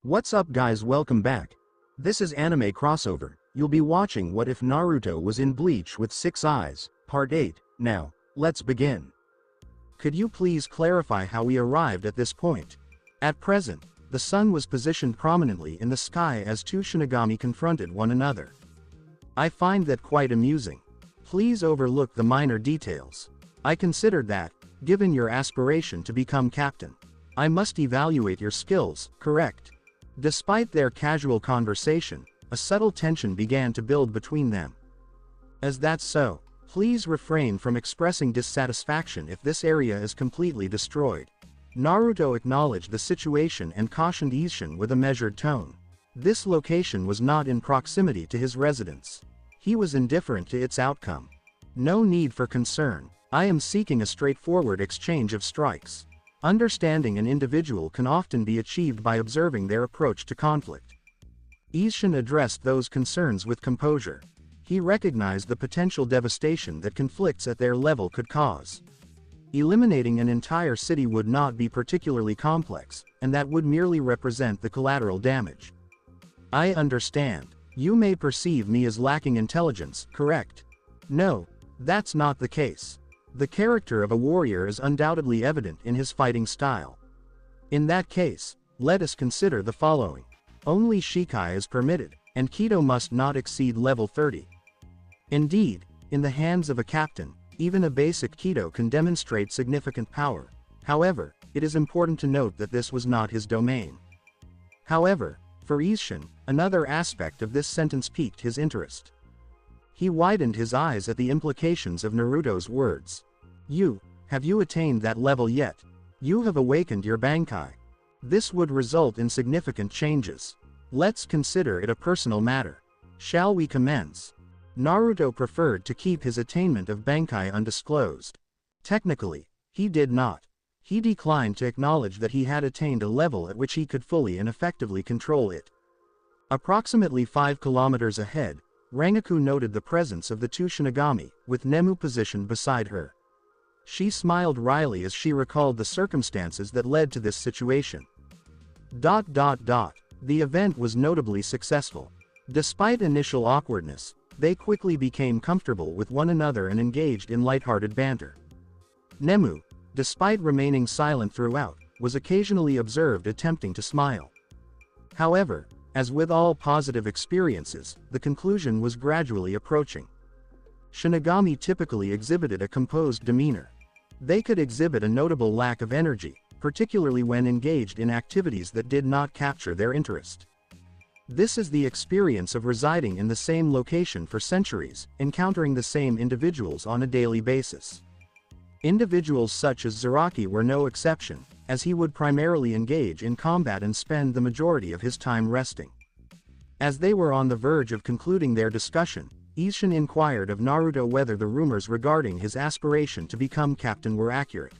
What's up guys, welcome back. This is Anime Crossover. You'll be watching What If Naruto Was in Bleach with 6 Eyes, Part 8. Now, let's begin. Could you please clarify how we arrived at this point? At present, the sun was positioned prominently in the sky as two Shinigami confronted one another. I find that quite amusing. Please overlook the minor details. I considered that, given your aspiration to become captain, I must evaluate your skills, correct? Despite their casual conversation, a subtle tension began to build between them. As that's so, please refrain from expressing dissatisfaction if this area is completely destroyed. Naruto acknowledged the situation and cautioned Isshin with a measured tone. This location was not in proximity to his residence. He was indifferent to its outcome. No need for concern. I am seeking a straightforward exchange of strikes. Understanding an individual can often be achieved by observing their approach to conflict. Isshin addressed those concerns with composure. He recognized the potential devastation that conflicts at their level could cause. Eliminating an entire city would not be particularly complex, and that would merely represent the collateral damage. I understand. You may perceive me as lacking intelligence, correct? No, that's not the case. The character of a warrior is undoubtedly evident in his fighting style. In that case, let us consider the following. Only Shikai is permitted, and Kido must not exceed level 30. Indeed, in the hands of a captain, even a basic Kido can demonstrate significant power. However, it is important to note that this was not his domain. However, for Isshin, another aspect of this sentence piqued his interest. He widened his eyes at the implications of Naruto's words. Have you attained that level yet? You have awakened your Bankai. This would result in significant changes. Let's consider it a personal matter. Shall we commence? Naruto preferred to keep his attainment of Bankai undisclosed. Technically, he did not. He declined to acknowledge that he had attained a level at which he could fully and effectively control it. Approximately 5 kilometers ahead, Rangaku noted the presence of the two Shinigami, with Nemu positioned beside her. She smiled wryly as she recalled the circumstances that led to this situation. The event was notably successful. Despite initial awkwardness, they quickly became comfortable with one another and engaged in lighthearted banter. Nemu, despite remaining silent throughout, was occasionally observed attempting to smile. However, as with all positive experiences, the conclusion was gradually approaching. Shinigami typically exhibited a composed demeanor. They could exhibit a notable lack of energy, particularly when engaged in activities that did not capture their interest. This is the experience of residing in the same location for centuries, encountering the same individuals on a daily basis. Individuals such as Zaraki were no exception, as he would primarily engage in combat and spend the majority of his time resting. As they were on the verge of concluding their discussion, Isshin inquired of Naruto whether the rumors regarding his aspiration to become captain were accurate.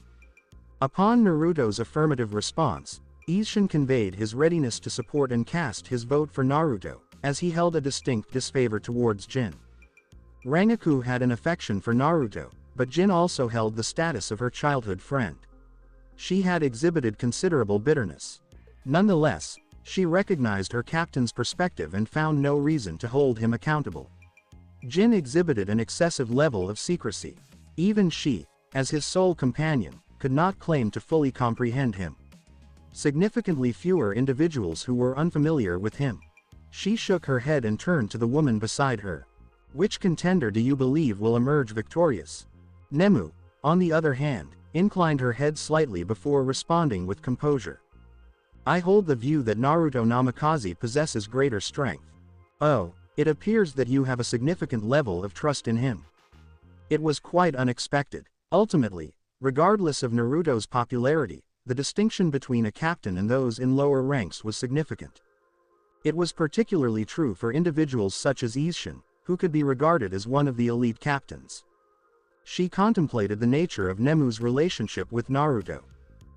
Upon Naruto's affirmative response, Isshin conveyed his readiness to support and cast his vote for Naruto, as he held a distinct disfavor towards Jin. Rangaku had an affection for Naruto, but Jin also held the status of her childhood friend. She had exhibited considerable bitterness. Nonetheless, she recognized her captain's perspective and found no reason to hold him accountable. Jin exhibited an excessive level of secrecy. Even she, as his sole companion, could not claim to fully comprehend him. Significantly fewer individuals who were unfamiliar with him. She shook her head and turned to the woman beside her. Which contender do you believe will emerge victorious? Nemu, on the other hand, inclined her head slightly before responding with composure. I hold the view that Naruto Namikaze possesses greater strength. Oh, it appears that you have a significant level of trust in him. It was quite unexpected. Ultimately, regardless of Naruto's popularity, the distinction between a captain and those in lower ranks was significant. It was particularly true for individuals such as Isshin, who could be regarded as one of the elite captains. She contemplated the nature of Nemu's relationship with Naruto.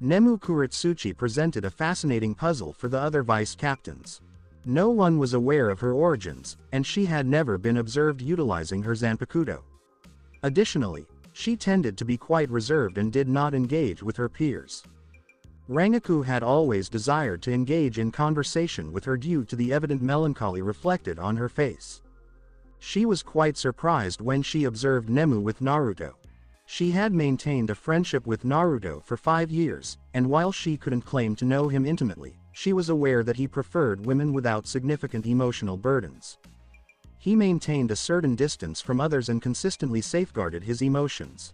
Nemu Kuretsuchi presented a fascinating puzzle for the other vice captains. No one was aware of her origins, and she had never been observed utilizing her Zanpakuto. Additionally, she tended to be quite reserved and did not engage with her peers. Rangaku had always desired to engage in conversation with her due to the evident melancholy reflected on her face. She was quite surprised when she observed Nemu with Naruto. She had maintained a friendship with Naruto for 5 years, and while she couldn't claim to know him intimately, she was aware that he preferred women without significant emotional burdens. He maintained a certain distance from others and consistently safeguarded his emotions.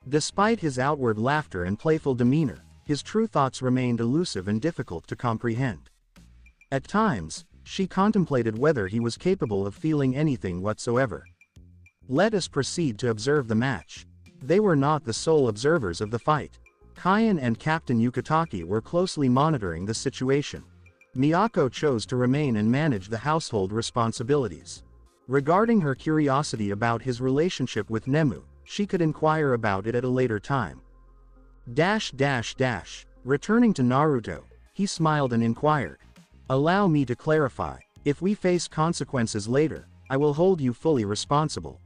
Despite his outward laughter and playful demeanor, his true thoughts remained elusive and difficult to comprehend. At times, she contemplated whether he was capable of feeling anything whatsoever. Let us proceed to observe the match. They were not the sole observers of the fight. Kyan and Captain Yukitake were closely monitoring the situation. Miyako chose to remain and manage the household responsibilities. Regarding her curiosity about his relationship with Nemu, she could inquire about it at a later time. Returning to Naruto, he smiled and inquired. Allow me to clarify, if we face consequences later, I will hold you fully responsible.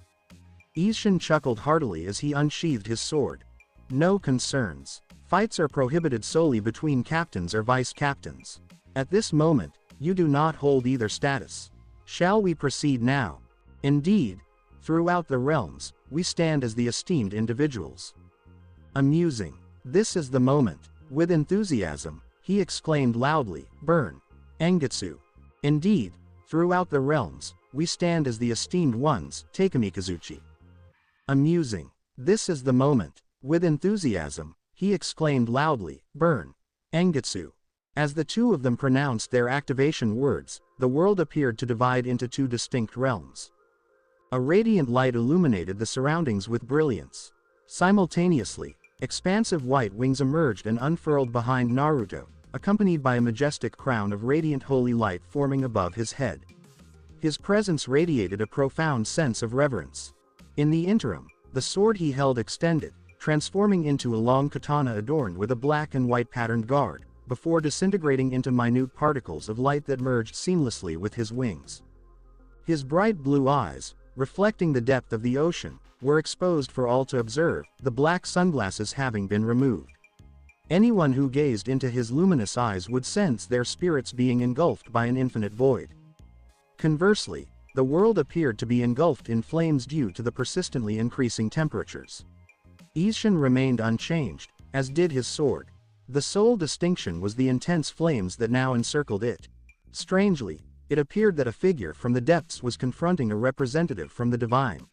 Isshin chuckled heartily as he unsheathed his sword. No concerns. Fights are prohibited solely between captains or vice captains. At this moment, you do not hold either status. Shall we proceed now? Indeed, throughout the realms, we stand as the esteemed individuals. Amusing. This is the moment. With enthusiasm, he exclaimed loudly, burn. Engetsu. Indeed, throughout the realms, we stand as the esteemed ones, Takemikazuchi. Amusing. This is the moment. With enthusiasm, he exclaimed loudly, burn. Engetsu. As the two of them pronounced their activation words, the world appeared to divide into 2 distinct realms. A radiant light illuminated the surroundings with brilliance. Simultaneously, expansive white wings emerged and unfurled behind Naruto, accompanied by a majestic crown of radiant holy light forming above his head. His presence radiated a profound sense of reverence. In the interim, the sword he held extended, transforming into a long katana adorned with a black and white patterned guard, before disintegrating into minute particles of light that merged seamlessly with his wings. His bright blue eyes, reflecting the depth of the ocean, were exposed for all to observe, the black sunglasses having been removed. Anyone who gazed into his luminous eyes would sense their spirits being engulfed by an infinite void. Conversely, the world appeared to be engulfed in flames due to the persistently increasing temperatures. Isshin remained unchanged, as did his sword. The sole distinction was the intense flames that now encircled it. Strangely, it appeared that a figure from the depths was confronting a representative from the divine.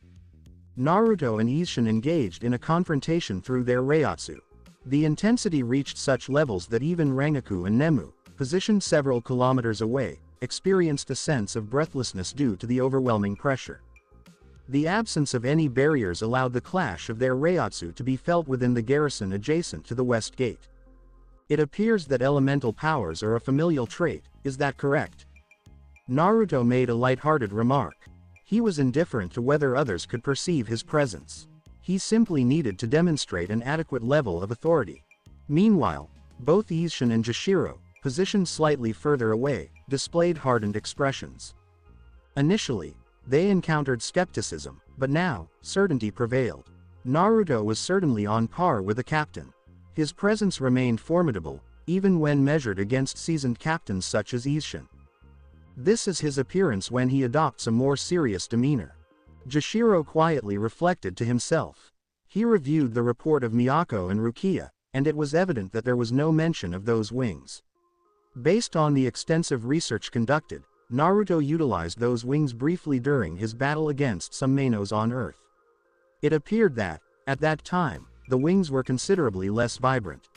Naruto and Isshin engaged in a confrontation through their Reiatsu. The intensity reached such levels that even Rangaku and Nemu, positioned several kilometers away, experienced a sense of breathlessness due to the overwhelming pressure. The absence of any barriers allowed the clash of their Reiatsu to be felt within the garrison adjacent to the west gate. It appears that elemental powers are a familial trait, is that correct? Naruto made a light-hearted remark. He was indifferent to whether others could perceive his presence. He simply needed to demonstrate an adequate level of authority. Meanwhile, both Isshin and Jashiro, positioned slightly further away, displayed hardened expressions. Initially, they encountered skepticism, but now, certainty prevailed. Naruto was certainly on par with the captain. His presence remained formidable, even when measured against seasoned captains such as Isshin. This is his appearance when he adopts a more serious demeanor. Jashiro quietly reflected to himself. He reviewed the report of Miyako and Rukia, and it was evident that there was no mention of those wings. Based on the extensive research conducted, Naruto utilized those wings briefly during his battle against some Mainos on Earth. It appeared that, at that time, the wings were considerably less vibrant.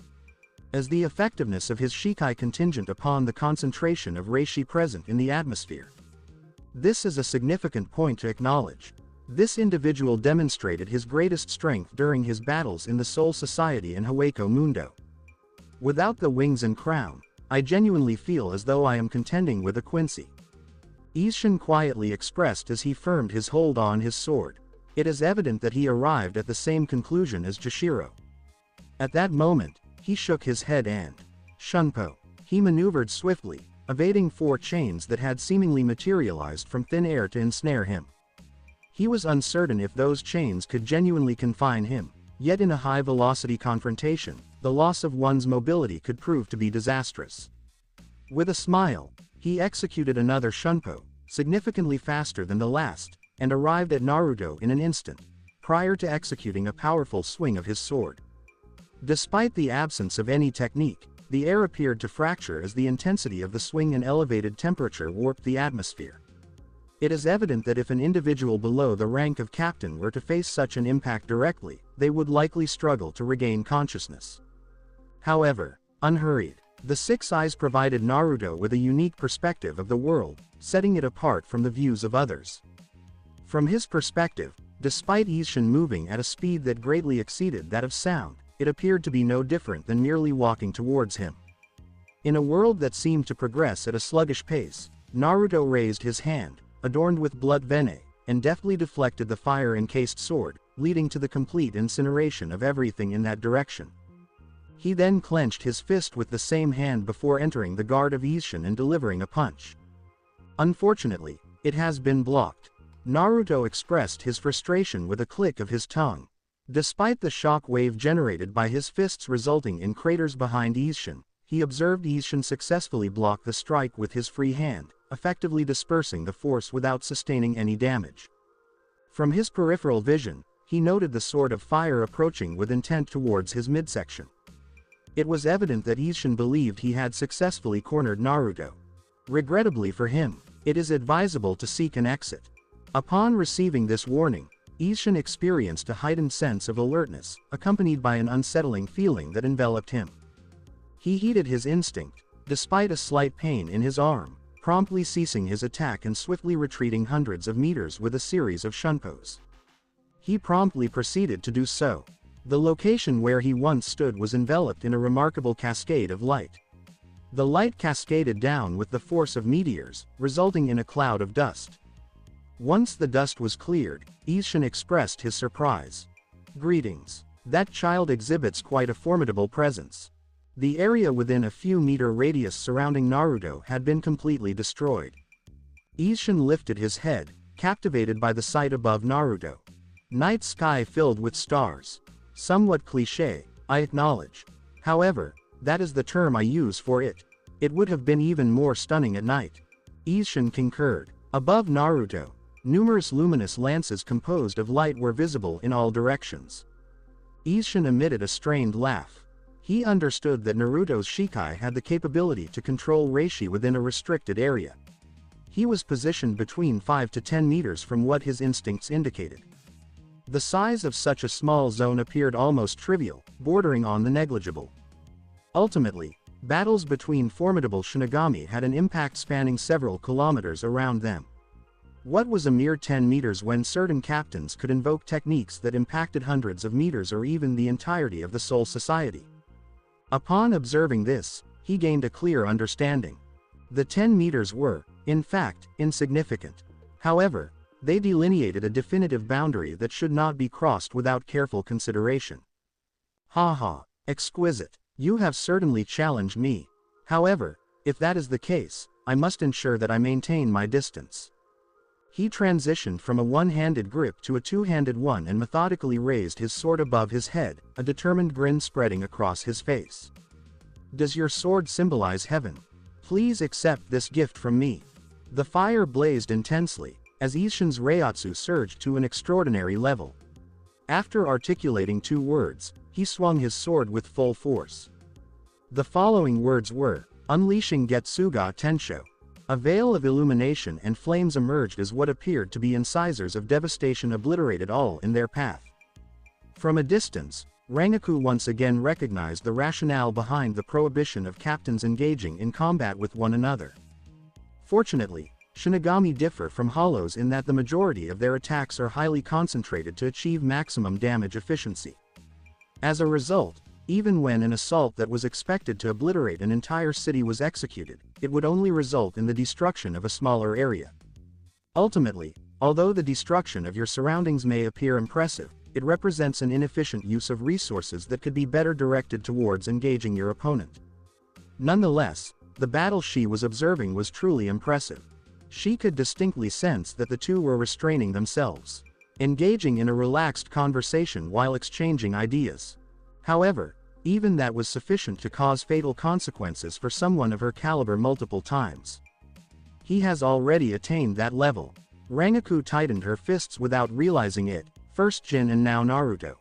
As the effectiveness of his Shikai contingent upon the concentration of Reishi present in the atmosphere. This is a significant point to acknowledge. This individual demonstrated his greatest strength during his battles in the Soul Society and Hueco Mundo. Without the wings and crown, I genuinely feel as though I am contending with a Quincy. Isshin quietly expressed as he firmed his hold on his sword. It is evident that he arrived at the same conclusion as Jashiro. At that moment, he shook his head and Shunpo. He maneuvered swiftly, evading 4 chains that had seemingly materialized from thin air to ensnare him. He was uncertain if those chains could genuinely confine him, Yet in a high-velocity confrontation, the loss of one's mobility could prove to be disastrous. With a smile, he executed another shunpo, significantly faster than the last, and arrived at Naruto in an instant, prior to executing a powerful swing of his sword. Despite the absence of any technique, the air appeared to fracture as the intensity of the swing and elevated temperature warped the atmosphere. It is evident that if an individual below the rank of captain were to face such an impact directly, they would likely struggle to regain consciousness. However, unhurried, the Six Eyes provided Naruto with a unique perspective of the world, setting it apart from the views of others. From his perspective, despite Isshin moving at a speed that greatly exceeded that of sound, it appeared to be no different than merely walking towards him. In a world that seemed to progress at a sluggish pace, Naruto raised his hand, adorned with blood venae, and deftly deflected the fire-encased sword, leading to the complete incineration of everything in that direction. He then clenched his fist with the same hand before entering the guard of Isshin and delivering a punch. Unfortunately, it has been blocked. Naruto expressed his frustration with a click of his tongue. Despite the shock wave generated by his fists resulting in craters behind Isshin, he observed Isshin successfully block the strike with his free hand, effectively dispersing the force without sustaining any damage. From his peripheral vision, he noted the sword of fire approaching with intent towards his midsection. It was evident that Isshin believed he had successfully cornered Naruto. Regrettably for him, it is advisable to seek an exit. Upon receiving this warning, Isshin experienced a heightened sense of alertness, accompanied by an unsettling feeling that enveloped him. He heeded his instinct, despite a slight pain in his arm, promptly ceasing his attack and swiftly retreating hundreds of meters with a series of shunpos. He promptly proceeded to do so. The location where he once stood was enveloped in a remarkable cascade of light. The light cascaded down with the force of meteors, resulting in a cloud of dust. Once the dust was cleared, Isshin expressed his surprise. "Greetings. That child exhibits quite a formidable presence." The area within a few meter radius surrounding Naruto had been completely destroyed. Isshin lifted his head, captivated by the sight above Naruto. Night sky filled with stars. Somewhat cliché, I acknowledge. However, that is the term I use for it. It would have been even more stunning at night. Isshin concurred. Above Naruto, numerous luminous lances composed of light were visible in all directions. Isshin emitted a strained laugh. He understood that Naruto's Shikai had the capability to control Reishi within a restricted area. He was positioned between 5 to 10 meters from what his instincts indicated. The size of such a small zone appeared almost trivial, bordering on the negligible. Ultimately, battles between formidable Shinigami had an impact spanning several kilometers around them. What was a mere 10 meters when certain captains could invoke techniques that impacted hundreds of meters or even the entirety of the Soul Society? Upon observing this, he gained a clear understanding. The 10 meters were, in fact, insignificant. However, they delineated a definitive boundary that should not be crossed without careful consideration. "Ha, exquisite. You have certainly challenged me. However, if that is the case, I must ensure that I maintain my distance." He transitioned from a one-handed grip to a two-handed one and methodically raised his sword above his head, a determined grin spreading across his face. "Does your sword symbolize heaven? Please accept this gift from me." The fire blazed intensely, as Isshin's Reiatsu surged to an extraordinary level. After articulating 2 words, he swung his sword with full force. The following words were, "Unleashing Getsuga Tensho." A veil of illumination and flames emerged as what appeared to be incisors of devastation obliterated all in their path. From a distance, Rangaku once again recognized the rationale behind the prohibition of captains engaging in combat with one another. Fortunately, Shinigami differ from hollows in that the majority of their attacks are highly concentrated to achieve maximum damage efficiency. As a result, even when an assault that was expected to obliterate an entire city was executed, it would only result in the destruction of a smaller area. Ultimately, although the destruction of your surroundings may appear impressive, it represents an inefficient use of resources that could be better directed towards engaging your opponent. Nonetheless, the battle she was observing was truly impressive. She could distinctly sense that the two were restraining themselves. engaging in a relaxed conversation while exchanging ideas. However, even that was sufficient to cause fatal consequences for someone of her caliber multiple times. He has already attained that level. Rangaku tightened her fists without realizing it, first Jin and now Naruto.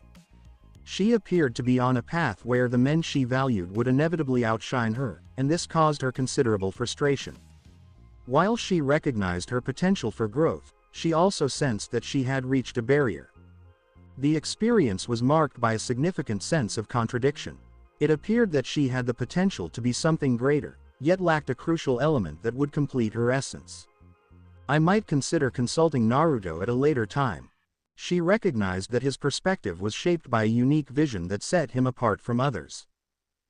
She appeared to be on a path where the men she valued would inevitably outshine her, and this caused her considerable frustration. While she recognized her potential for growth, she also sensed that she had reached a barrier. The experience was marked by a significant sense of contradiction. It appeared that she had the potential to be something greater, yet lacked a crucial element that would complete her essence. I might consider consulting Naruto at a later time. She recognized that his perspective was shaped by a unique vision that set him apart from others.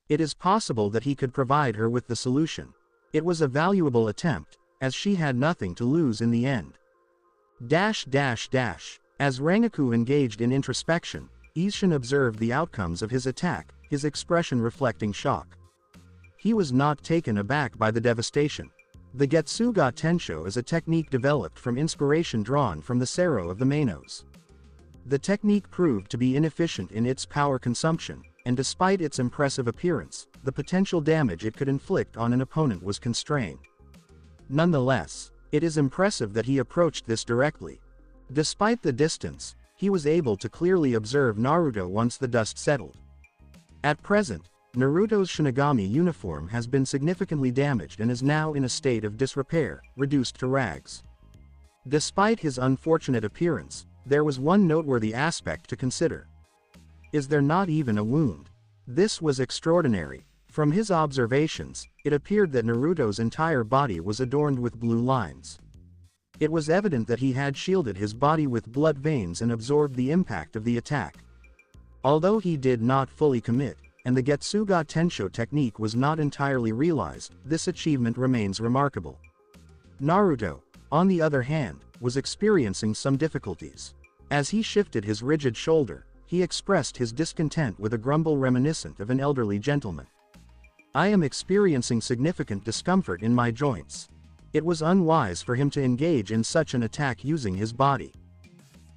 It is possible that he could provide her with the solution. It was a valuable attempt, as she had nothing to lose in the end. As Rangaku engaged in introspection, Isshin observed the outcomes of his attack, his expression reflecting shock. He was not taken aback by the devastation. The Getsuga Tensho is a technique developed from inspiration drawn from the Sero of the Manos. The technique proved to be inefficient in its power consumption, and despite its impressive appearance, the potential damage it could inflict on an opponent was constrained. Nonetheless, it is impressive that he approached this directly. Despite the distance, he was able to clearly observe Naruto once the dust settled. At present, Naruto's Shinigami uniform has been significantly damaged and is now in a state of disrepair, reduced to rags. Despite his unfortunate appearance, there was one noteworthy aspect to consider. Is there not even a wound? This was extraordinary. From his observations, it appeared that Naruto's entire body was adorned with blue lines. It was evident that he had shielded his body with blood veins and absorbed the impact of the attack. Although he did not fully commit, and the Getsuga Tensho technique was not entirely realized, this achievement remains remarkable. Naruto, on the other hand, was experiencing some difficulties. As he shifted his rigid shoulder, he expressed his discontent with a grumble reminiscent of an elderly gentleman. I am experiencing significant discomfort in my joints. It was unwise for him to engage in such an attack using his body.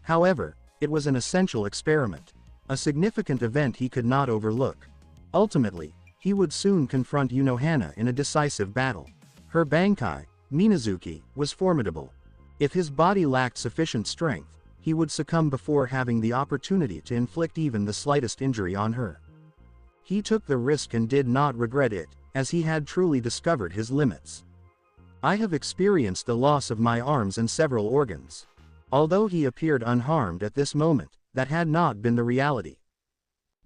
However, it was an essential experiment, a significant event he could not overlook. Ultimately, he would soon confront Unohana in a decisive battle. Her Bankai, Minazuki, was formidable. If his body lacked sufficient strength, he would succumb before having the opportunity to inflict even the slightest injury on her. He took the risk and did not regret it, as he had truly discovered his limits. I have experienced the loss of my arms and several organs. Although he appeared unharmed at this moment, that had not been the reality.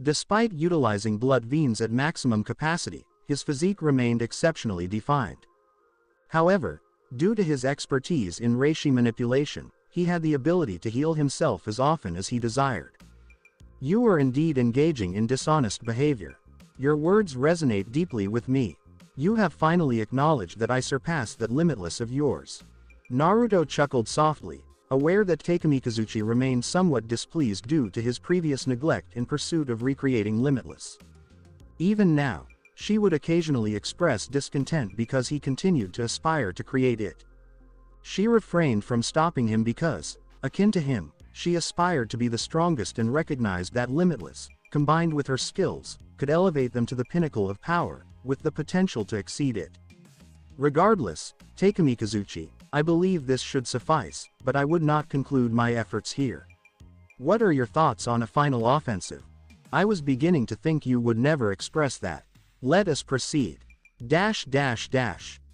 Despite utilizing blood veins at maximum capacity, his physique remained exceptionally defined. However, due to his expertise in reishi manipulation, he had the ability to heal himself as often as he desired. You are indeed engaging in dishonest behavior. Your words resonate deeply with me. You have finally acknowledged that I surpass that limitless of yours. Naruto chuckled softly, aware that Takemikazuchi remained somewhat displeased due to his previous neglect in pursuit of recreating Limitless. Even now, she would occasionally express discontent because he continued to aspire to create it. She refrained from stopping him because, akin to him, she aspired to be the strongest and recognized that Limitless, combined with her skills, could elevate them to the pinnacle of power, with the potential to exceed it. Regardless, Takemikazuchi, I believe this should suffice, but I would not conclude my efforts here. What are your thoughts on a final offensive? I was beginning to think you would never express that. Let us proceed.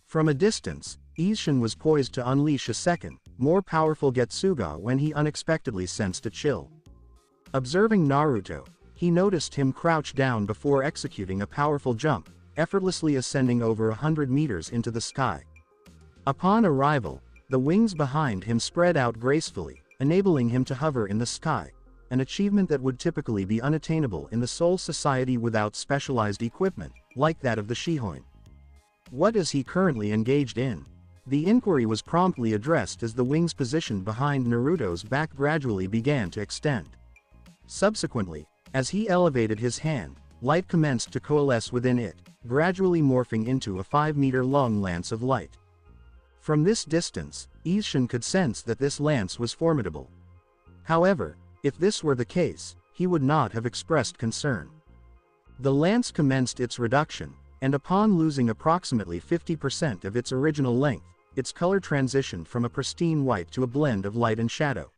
From a distance, Isshin was poised to unleash a second, more powerful Getsuga when he unexpectedly sensed a chill. Observing Naruto, he noticed him crouch down before executing a powerful jump, effortlessly ascending over 100 meters into the sky. Upon arrival, the wings behind him spread out gracefully, enabling him to hover in the sky, an achievement that would typically be unattainable in the Soul Society without specialized equipment, like that of the Shihoin. What is he currently engaged in? The inquiry was promptly addressed as the wings positioned behind Naruto's back gradually began to extend. Subsequently, as he elevated his hand, light commenced to coalesce within it, gradually morphing into a 5-meter-long lance of light. From this distance, Isshin could sense that this lance was formidable. However, if this were the case, he would not have expressed concern. The lance commenced its reduction, and upon losing approximately 50% of its original length, its color transitioned from a pristine white to a blend of light and shadow.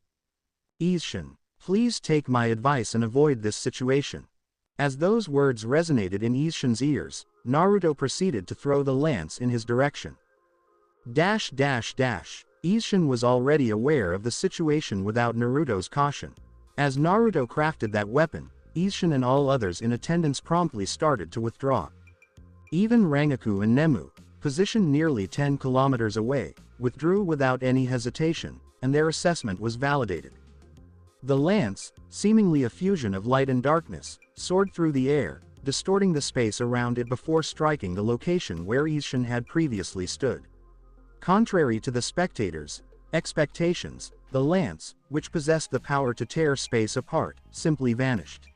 "Isshin, please take my advice and avoid this situation." As those words resonated in Isshin's ears, Naruto proceeded to throw the lance in his direction. Isshin was already aware of the situation without Naruto's caution. As Naruto crafted that weapon, Isshin and all others in attendance promptly started to withdraw. Even Rangaku and Nemu, positioned nearly 10 kilometers away, withdrew without any hesitation, and their assessment was validated. The lance, seemingly a fusion of light and darkness, soared through the air, distorting the space around it before striking the location where Isshin had previously stood. Contrary to the spectators' expectations, the lance, which possessed the power to tear space apart, simply vanished.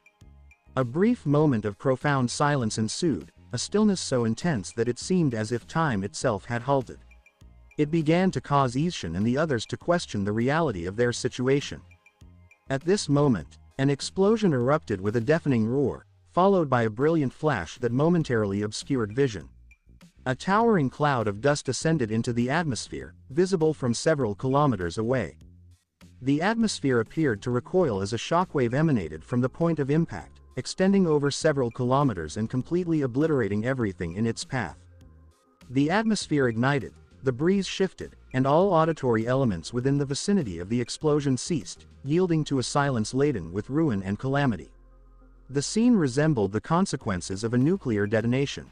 A brief moment of profound silence ensued, a stillness so intense that it seemed as if time itself had halted. It began to cause Isshin and the others to question the reality of their situation. At this moment, an explosion erupted with a deafening roar, followed by a brilliant flash that momentarily obscured vision. A towering cloud of dust ascended into the atmosphere, visible from several kilometers away. The atmosphere appeared to recoil as a shockwave emanated from the point of impact, extending over several kilometers and completely obliterating everything in its path. The atmosphere ignited, the breeze shifted, and all auditory elements within the vicinity of the explosion ceased, yielding to a silence laden with ruin and calamity. The scene resembled the consequences of a nuclear detonation.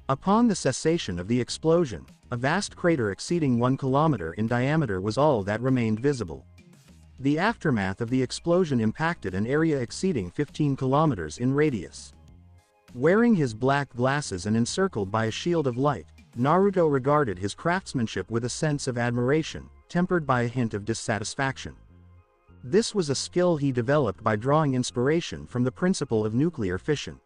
Upon the cessation of the explosion, a vast crater exceeding 1 kilometer in diameter was all that remained visible. The aftermath of the explosion impacted an area exceeding 15 kilometers in radius. Wearing his black glasses and encircled by a shield of light, Naruto regarded his craftsmanship with a sense of admiration, tempered by a hint of dissatisfaction. This was a skill he developed by drawing inspiration from the principle of nuclear fission.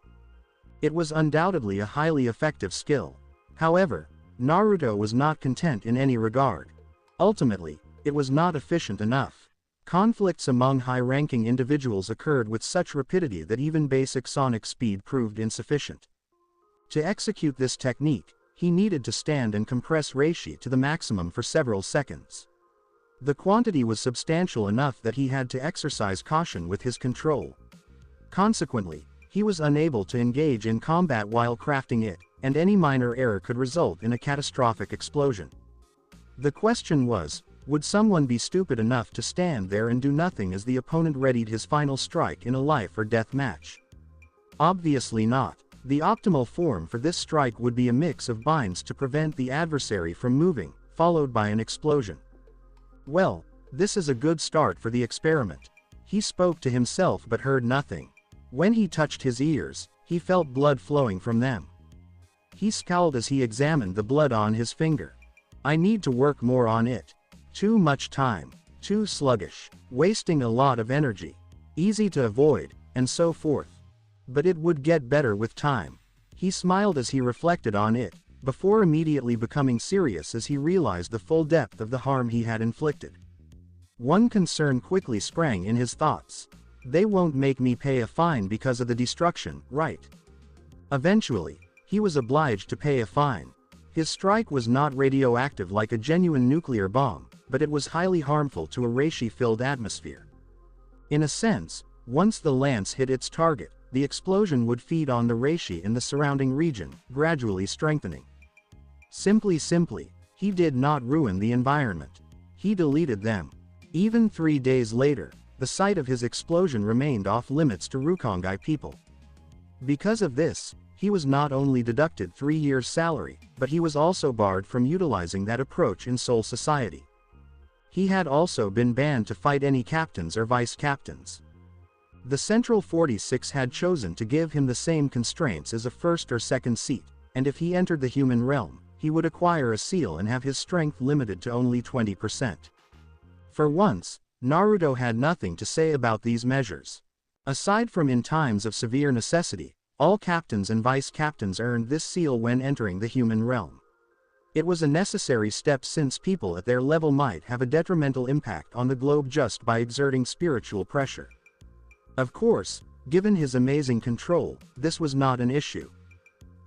It was undoubtedly a highly effective skill. However, Naruto was not content in any regard. Ultimately, it was not efficient enough. Conflicts among high-ranking individuals occurred with such rapidity that even basic sonic speed proved insufficient. To execute this technique, he needed to stand and compress reishi to the maximum for several seconds. The quantity was substantial enough that he had to exercise caution with his control. Consequently, he was unable to engage in combat while crafting it, and any minor error could result in a catastrophic explosion. The question was, would someone be stupid enough to stand there and do nothing as the opponent readied his final strike in a life or death match? Obviously not. The optimal form for this strike would be a mix of binds to prevent the adversary from moving, followed by an explosion. Well, this is a good start for the experiment. He spoke to himself but heard nothing. When he touched his ears, he felt blood flowing from them. He scowled as he examined the blood on his finger. I need to work more on it. Too much time, too sluggish, wasting a lot of energy, easy to avoid, and so forth. But it would get better with time. He smiled as he reflected on it, before immediately becoming serious as he realized the full depth of the harm he had inflicted. One concern quickly sprang in his thoughts. They won't make me pay a fine because of the destruction, right? Eventually, he was obliged to pay a fine. His strike was not radioactive like a genuine nuclear bomb, but it was highly harmful to a reishi-filled atmosphere. In a sense, once the lance hit its target, the explosion would feed on the reishi in the surrounding region, gradually strengthening. Simply, he did not ruin the environment. He deleted them. Even 3 days later, the site of his explosion remained off limits to Rukongai people. Because of this, he was not only deducted 3 years' salary, but he was also barred from utilizing that approach in Soul Society. He had also been banned to fight any captains or vice-captains. The Central 46 had chosen to give him the same constraints as a first or second seat, and if he entered the human realm, he would acquire a seal and have his strength limited to only 20%. For once, Naruto had nothing to say about these measures. Aside from in times of severe necessity, all captains and vice-captains earned this seal when entering the human realm. It was a necessary step since people at their level might have a detrimental impact on the globe just by exerting spiritual pressure. Of course, given his amazing control, this was not an issue.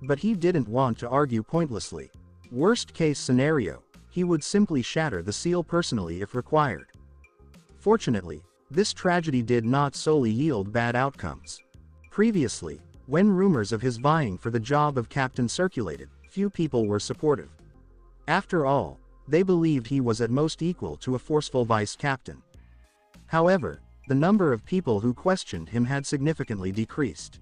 But he didn't want to argue pointlessly. Worst case scenario, he would simply shatter the seal personally if required. Fortunately, this tragedy did not solely yield bad outcomes. Previously, when rumors of his vying for the job of captain circulated, few people were supportive. After all, they believed he was at most equal to a forceful vice captain. However, the number of people who questioned him had significantly decreased.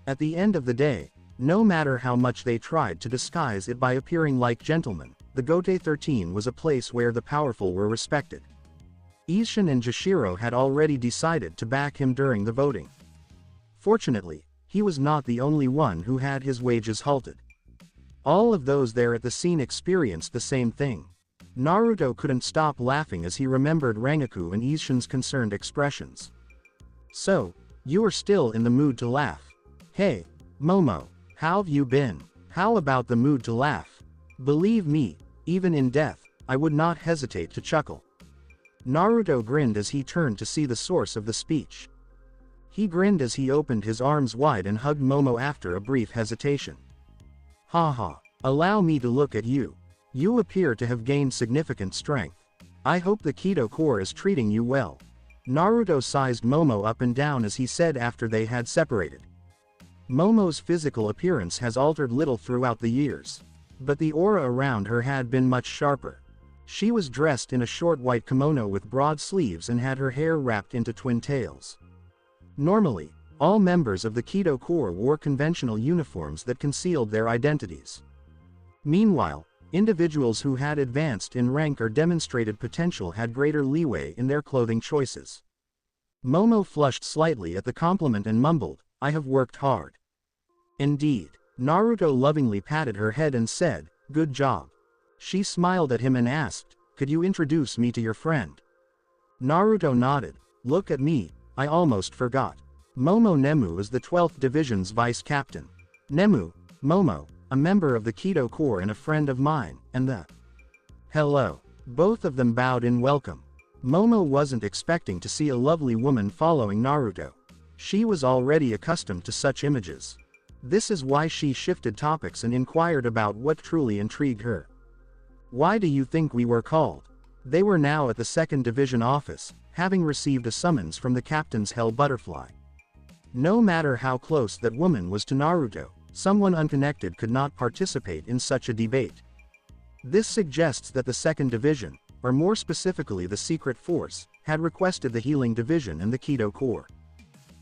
At the end of the day, no matter how much they tried to disguise it by appearing like gentlemen, the Gote 13 was a place where the powerful were respected. Isshin and Jashiro had already decided to back him during the voting. Fortunately, he was not the only one who had his wages halted. All of those there at the scene experienced the same thing. Naruto couldn't stop laughing as he remembered Rangaku and Isshin's concerned expressions. So, you are still in the mood to laugh. Hey, Momo, how've you been? How about the mood to laugh? Believe me, even in death, I would not hesitate to chuckle. Naruto grinned as he turned to see the source of the speech. He grinned as he opened his arms wide and hugged Momo after a brief hesitation. Haha, allow me to look at you. You appear to have gained significant strength. I hope the Kido Core is treating you well. Naruto sized Momo up and down as he said after they had separated. Momo's physical appearance has altered little throughout the years. But the aura around her had been much sharper. She was dressed in a short white kimono with broad sleeves and had her hair wrapped into twin tails. Normally, all members of the Kido Core wore conventional uniforms that concealed their identities. Meanwhile, individuals who had advanced in rank or demonstrated potential had greater leeway in their clothing choices. Momo flushed slightly at the compliment and mumbled, "I have worked hard." Indeed, Naruto lovingly patted her head and said, "Good job." She smiled at him and asked, "Could you introduce me to your friend?" Naruto nodded. "Look at me, I almost forgot. Momo Nemu is the 12th Division's vice captain. Nemu, Momo, a member of the Kido Core and a friend of mine, and the..." "Hello." Both of them bowed in welcome. Momo wasn't expecting to see a lovely woman following Naruto. She was already accustomed to such images. This is why she shifted topics and inquired about what truly intrigued her. "Why do you think we were called?" They were now at the 2nd Division office, having received a summons from the captain's Hell Butterfly. No matter how close that woman was to Naruto, someone unconnected could not participate in such a debate. This suggests that the 2nd Division, or more specifically the Secret Force, had requested the Healing Division and the Kido Core.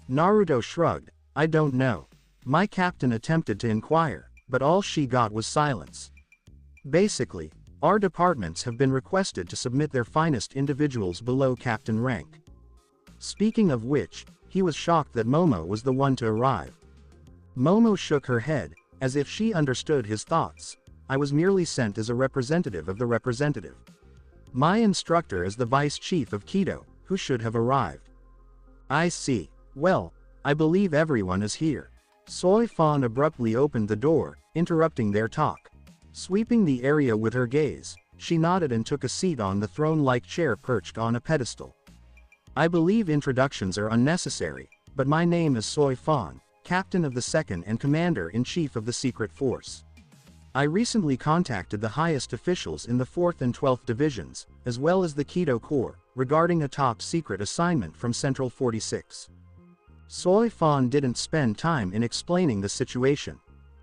Naruto shrugged, "I don't know. My captain attempted to inquire, but all she got was silence. Basically, our departments have been requested to submit their finest individuals below captain rank." Speaking of which, he was shocked that Momo was the one to arrive. Momo shook her head, as if she understood his thoughts. "I was merely sent as a representative of the representative. My instructor is the vice chief of Kido, who should have arrived." "I see. Well, I believe everyone is here." Soy Fan abruptly opened the door, interrupting their talk. Sweeping the area with her gaze, she nodded and took a seat on the throne-like chair perched on a pedestal. "I believe introductions are unnecessary, but my name is Soy Fan, captain of the 2nd and commander-in-chief of the Secret Force. I recently contacted the highest officials in the 4th and 12th Divisions, as well as the Kido Core, regarding a top-secret assignment from Central 46. Soy Fan didn't spend time in explaining the situation.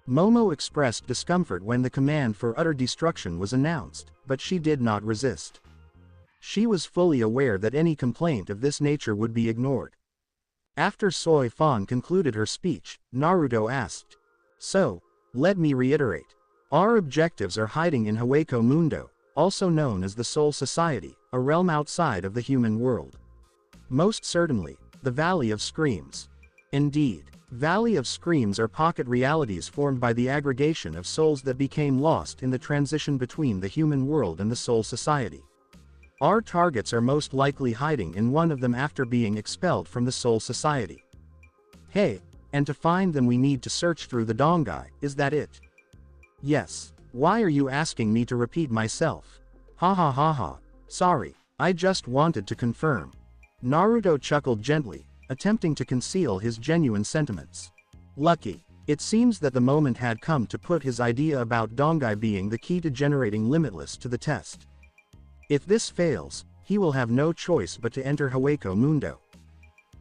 Momo expressed discomfort when the command for utter destruction was announced, but she did not resist. She was fully aware that any complaint of this nature would be ignored. After Soy Fan concluded her speech, Naruto asked, "So, let me reiterate. Our objectives are hiding in Hueco Mundo, also known as the Soul Society, a realm outside of the human world. Most certainly, the Valley of Screams. Indeed, Valley of Screams are pocket realities formed by the aggregation of souls that became lost in the transition between the human world and the Soul Society. Our targets are most likely hiding in one of them after being expelled from the Soul Society. Hey, and to find them we need to search through the Dongai, is that it?" "Yes." Why are you asking me to repeat myself? Ha ha ha ha. Sorry, I just wanted to confirm. Naruto chuckled gently, attempting to conceal his genuine sentiments. Lucky. It seems that the moment had come to put his idea about Dongai being the key to generating limitless to the test. If this fails, he will have no choice but to enter Hueco Mundo.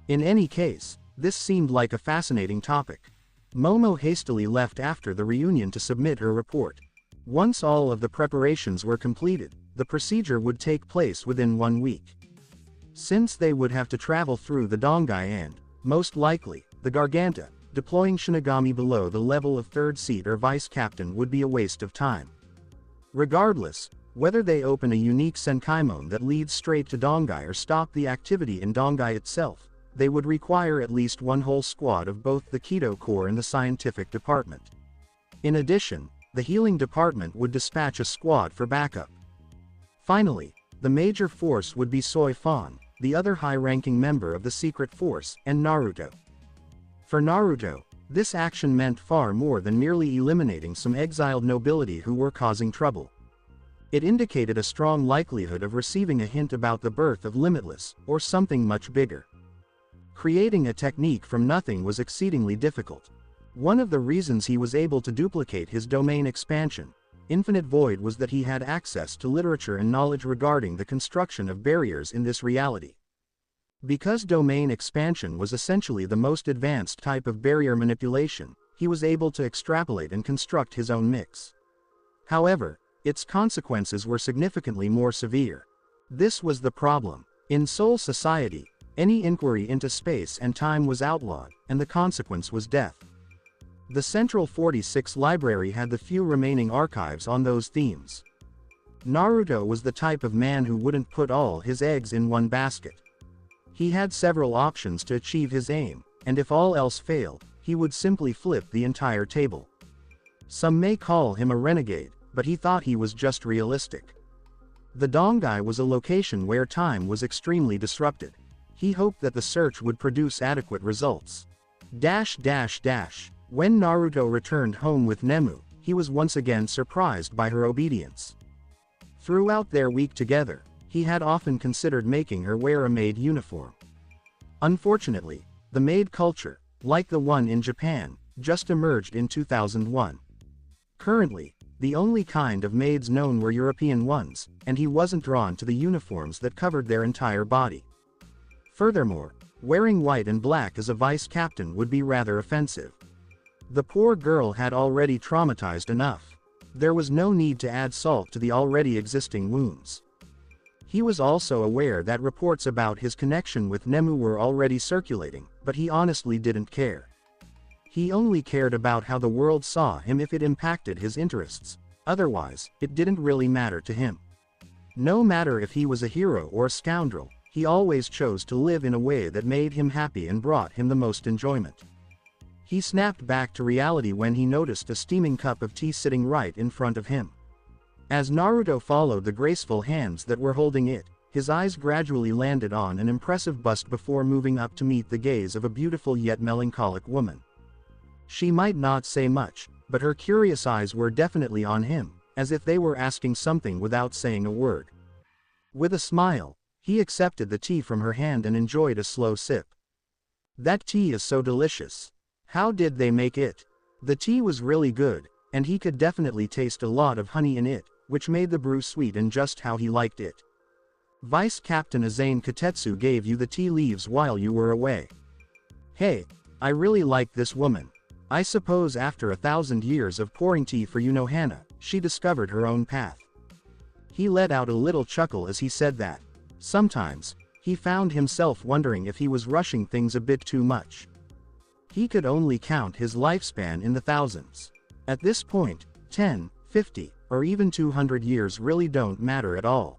In any case, this seemed like a fascinating topic. Momo hastily left after the reunion to submit her report. Once all of the preparations were completed, the procedure would take place within 1 week. Since they would have to travel through the Dongai and, most likely, the Garganta, deploying Shinigami below the level of 3rd seat or vice captain would be a waste of time. Regardless, whether they open a unique Senkaimon that leads straight to Dongai or stop the activity in Dongai itself, they would require at least one whole squad of both the Kido Corps and the scientific department. In addition, the healing department would dispatch a squad for backup. Finally, the major force would be Soi Fan, the other high-ranking member of the secret force, and Naruto. For Naruto, this action meant far more than merely eliminating some exiled nobility who were causing trouble. It indicated a strong likelihood of receiving a hint about the birth of Limitless, or something much bigger. Creating a technique from nothing was exceedingly difficult. One of the reasons he was able to duplicate his domain expansion, Infinite Void, was that he had access to literature and knowledge regarding the construction of barriers in this reality. Because domain expansion was essentially the most advanced type of barrier manipulation, he was able to extrapolate and construct his own mix. However, its consequences were significantly more severe. This was the problem. In Soul Society, any inquiry into space and time was outlawed, and the consequence was death. The Central 46 Library had the few remaining archives on those themes. Naruto was the type of man who wouldn't put all his eggs in one basket. He had several options to achieve his aim, and if all else failed, he would simply flip the entire table. Some may call him a renegade, but he thought he was just realistic. The Dongai was a location where time was extremely disrupted. He hoped that the search would produce adequate results. When Naruto returned home with Nemu, he was once again surprised by her obedience. Throughout their week together, he had often considered making her wear a maid uniform. Unfortunately, the maid culture, like the one in Japan, just emerged in 2001. Currently, the only kind of maids known were European ones, and he wasn't drawn to the uniforms that covered their entire body. Furthermore, wearing white and black as a vice captain would be rather offensive. The poor girl had already traumatized enough. There was no need to add salt to the already existing wounds. He was also aware that reports about his connection with Nemu were already circulating, but he honestly didn't care. He only cared about how the world saw him if it impacted his interests. Otherwise, it didn't really matter to him. No matter if he was a hero or a scoundrel, he always chose to live in a way that made him happy and brought him the most enjoyment. He snapped back to reality when he noticed a steaming cup of tea sitting right in front of him. As Naruto followed the graceful hands that were holding it, his eyes gradually landed on an impressive bust before moving up to meet the gaze of a beautiful yet melancholic woman. She might not say much, but her curious eyes were definitely on him, as if they were asking something without saying a word. With a smile, he accepted the tea from her hand and enjoyed a slow sip. That tea is so delicious. How did they make it? The tea was really good, and he could definitely taste a lot of honey in it, which made the brew sweet and just how he liked it. Vice Captain Azane Katetsu gave you the tea leaves while you were away. Hey, I really like this woman. I suppose after 1,000 years of pouring tea for Unohana, she discovered her own path. He let out a little chuckle as he said that. Sometimes, he found himself wondering if he was rushing things a bit too much. He could only count his lifespan in the thousands. At this point, 10, 50, or even 200 years really don't matter at all.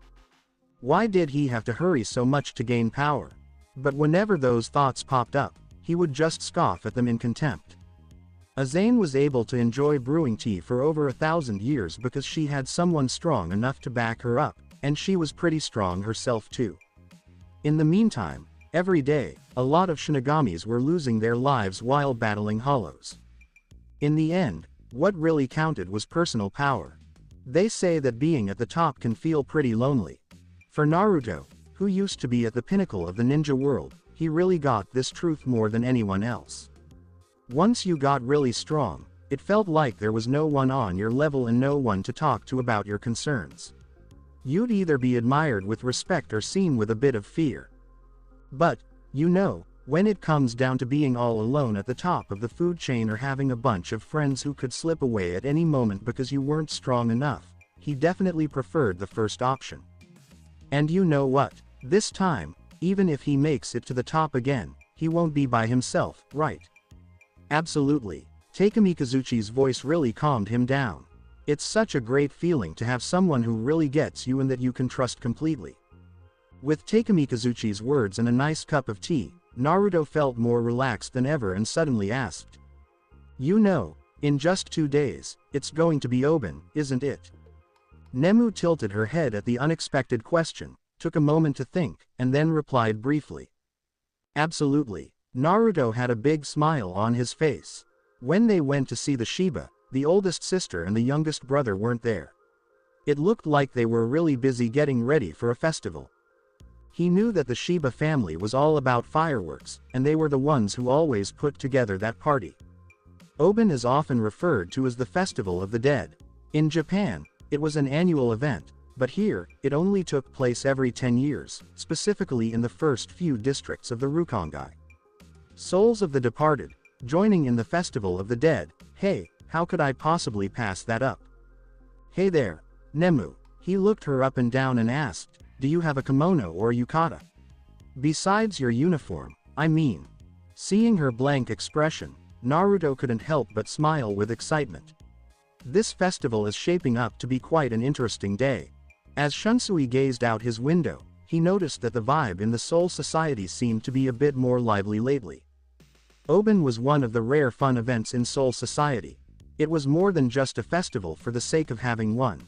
Why did he have to hurry so much to gain power? But whenever those thoughts popped up, he would just scoff at them in contempt. Azane was able to enjoy brewing tea for over 1,000 years because she had someone strong enough to back her up, and she was pretty strong herself too. In the meantime, every day, a lot of Shinigamis were losing their lives while battling hollows. In the end, what really counted was personal power. They say that being at the top can feel pretty lonely. For Naruto, who used to be at the pinnacle of the ninja world, he really got this truth more than anyone else. Once you got really strong, it felt like there was no one on your level and no one to talk to about your concerns. You'd either be admired with respect or seen with a bit of fear. But, you know, when it comes down to being all alone at the top of the food chain or having a bunch of friends who could slip away at any moment because you weren't strong enough, he definitely preferred the first option. And you know what? This time, even if he makes it to the top again, he won't be by himself, right? Absolutely. Takumi Kazuchi's voice really calmed him down. It's such a great feeling to have someone who really gets you and that you can trust completely. With Takumi Kazuchi's words and a nice cup of tea, Naruto felt more relaxed than ever and suddenly asked. You know, in just 2 days, it's going to be Obon, isn't it? Nemu tilted her head at the unexpected question, took a moment to think, and then replied briefly. Absolutely. Naruto had a big smile on his face. When they went to see the Shiba, the oldest sister and the youngest brother weren't there. It looked like they were really busy getting ready for a festival. He knew that the Shiba family was all about fireworks, and they were the ones who always put together that party. Obon is often referred to as the Festival of the Dead. In Japan, it was an annual event, but here, it only took place every 10 years, specifically in the first few districts of the Rukongai. Souls of the departed, joining in the Festival of the Dead. Hey, how could I possibly pass that up? Hey there, Nemu. He looked her up and down and asked, do you have a kimono or yukata? Besides your uniform, I mean. Seeing her blank expression, Naruto couldn't help but smile with excitement. This festival is shaping up to be quite an interesting day. As Shunsui gazed out his window, he noticed that the vibe in the Soul Society seemed to be a bit more lively lately. Obon was one of the rare fun events in Soul Society. It was more than just a festival for the sake of having one.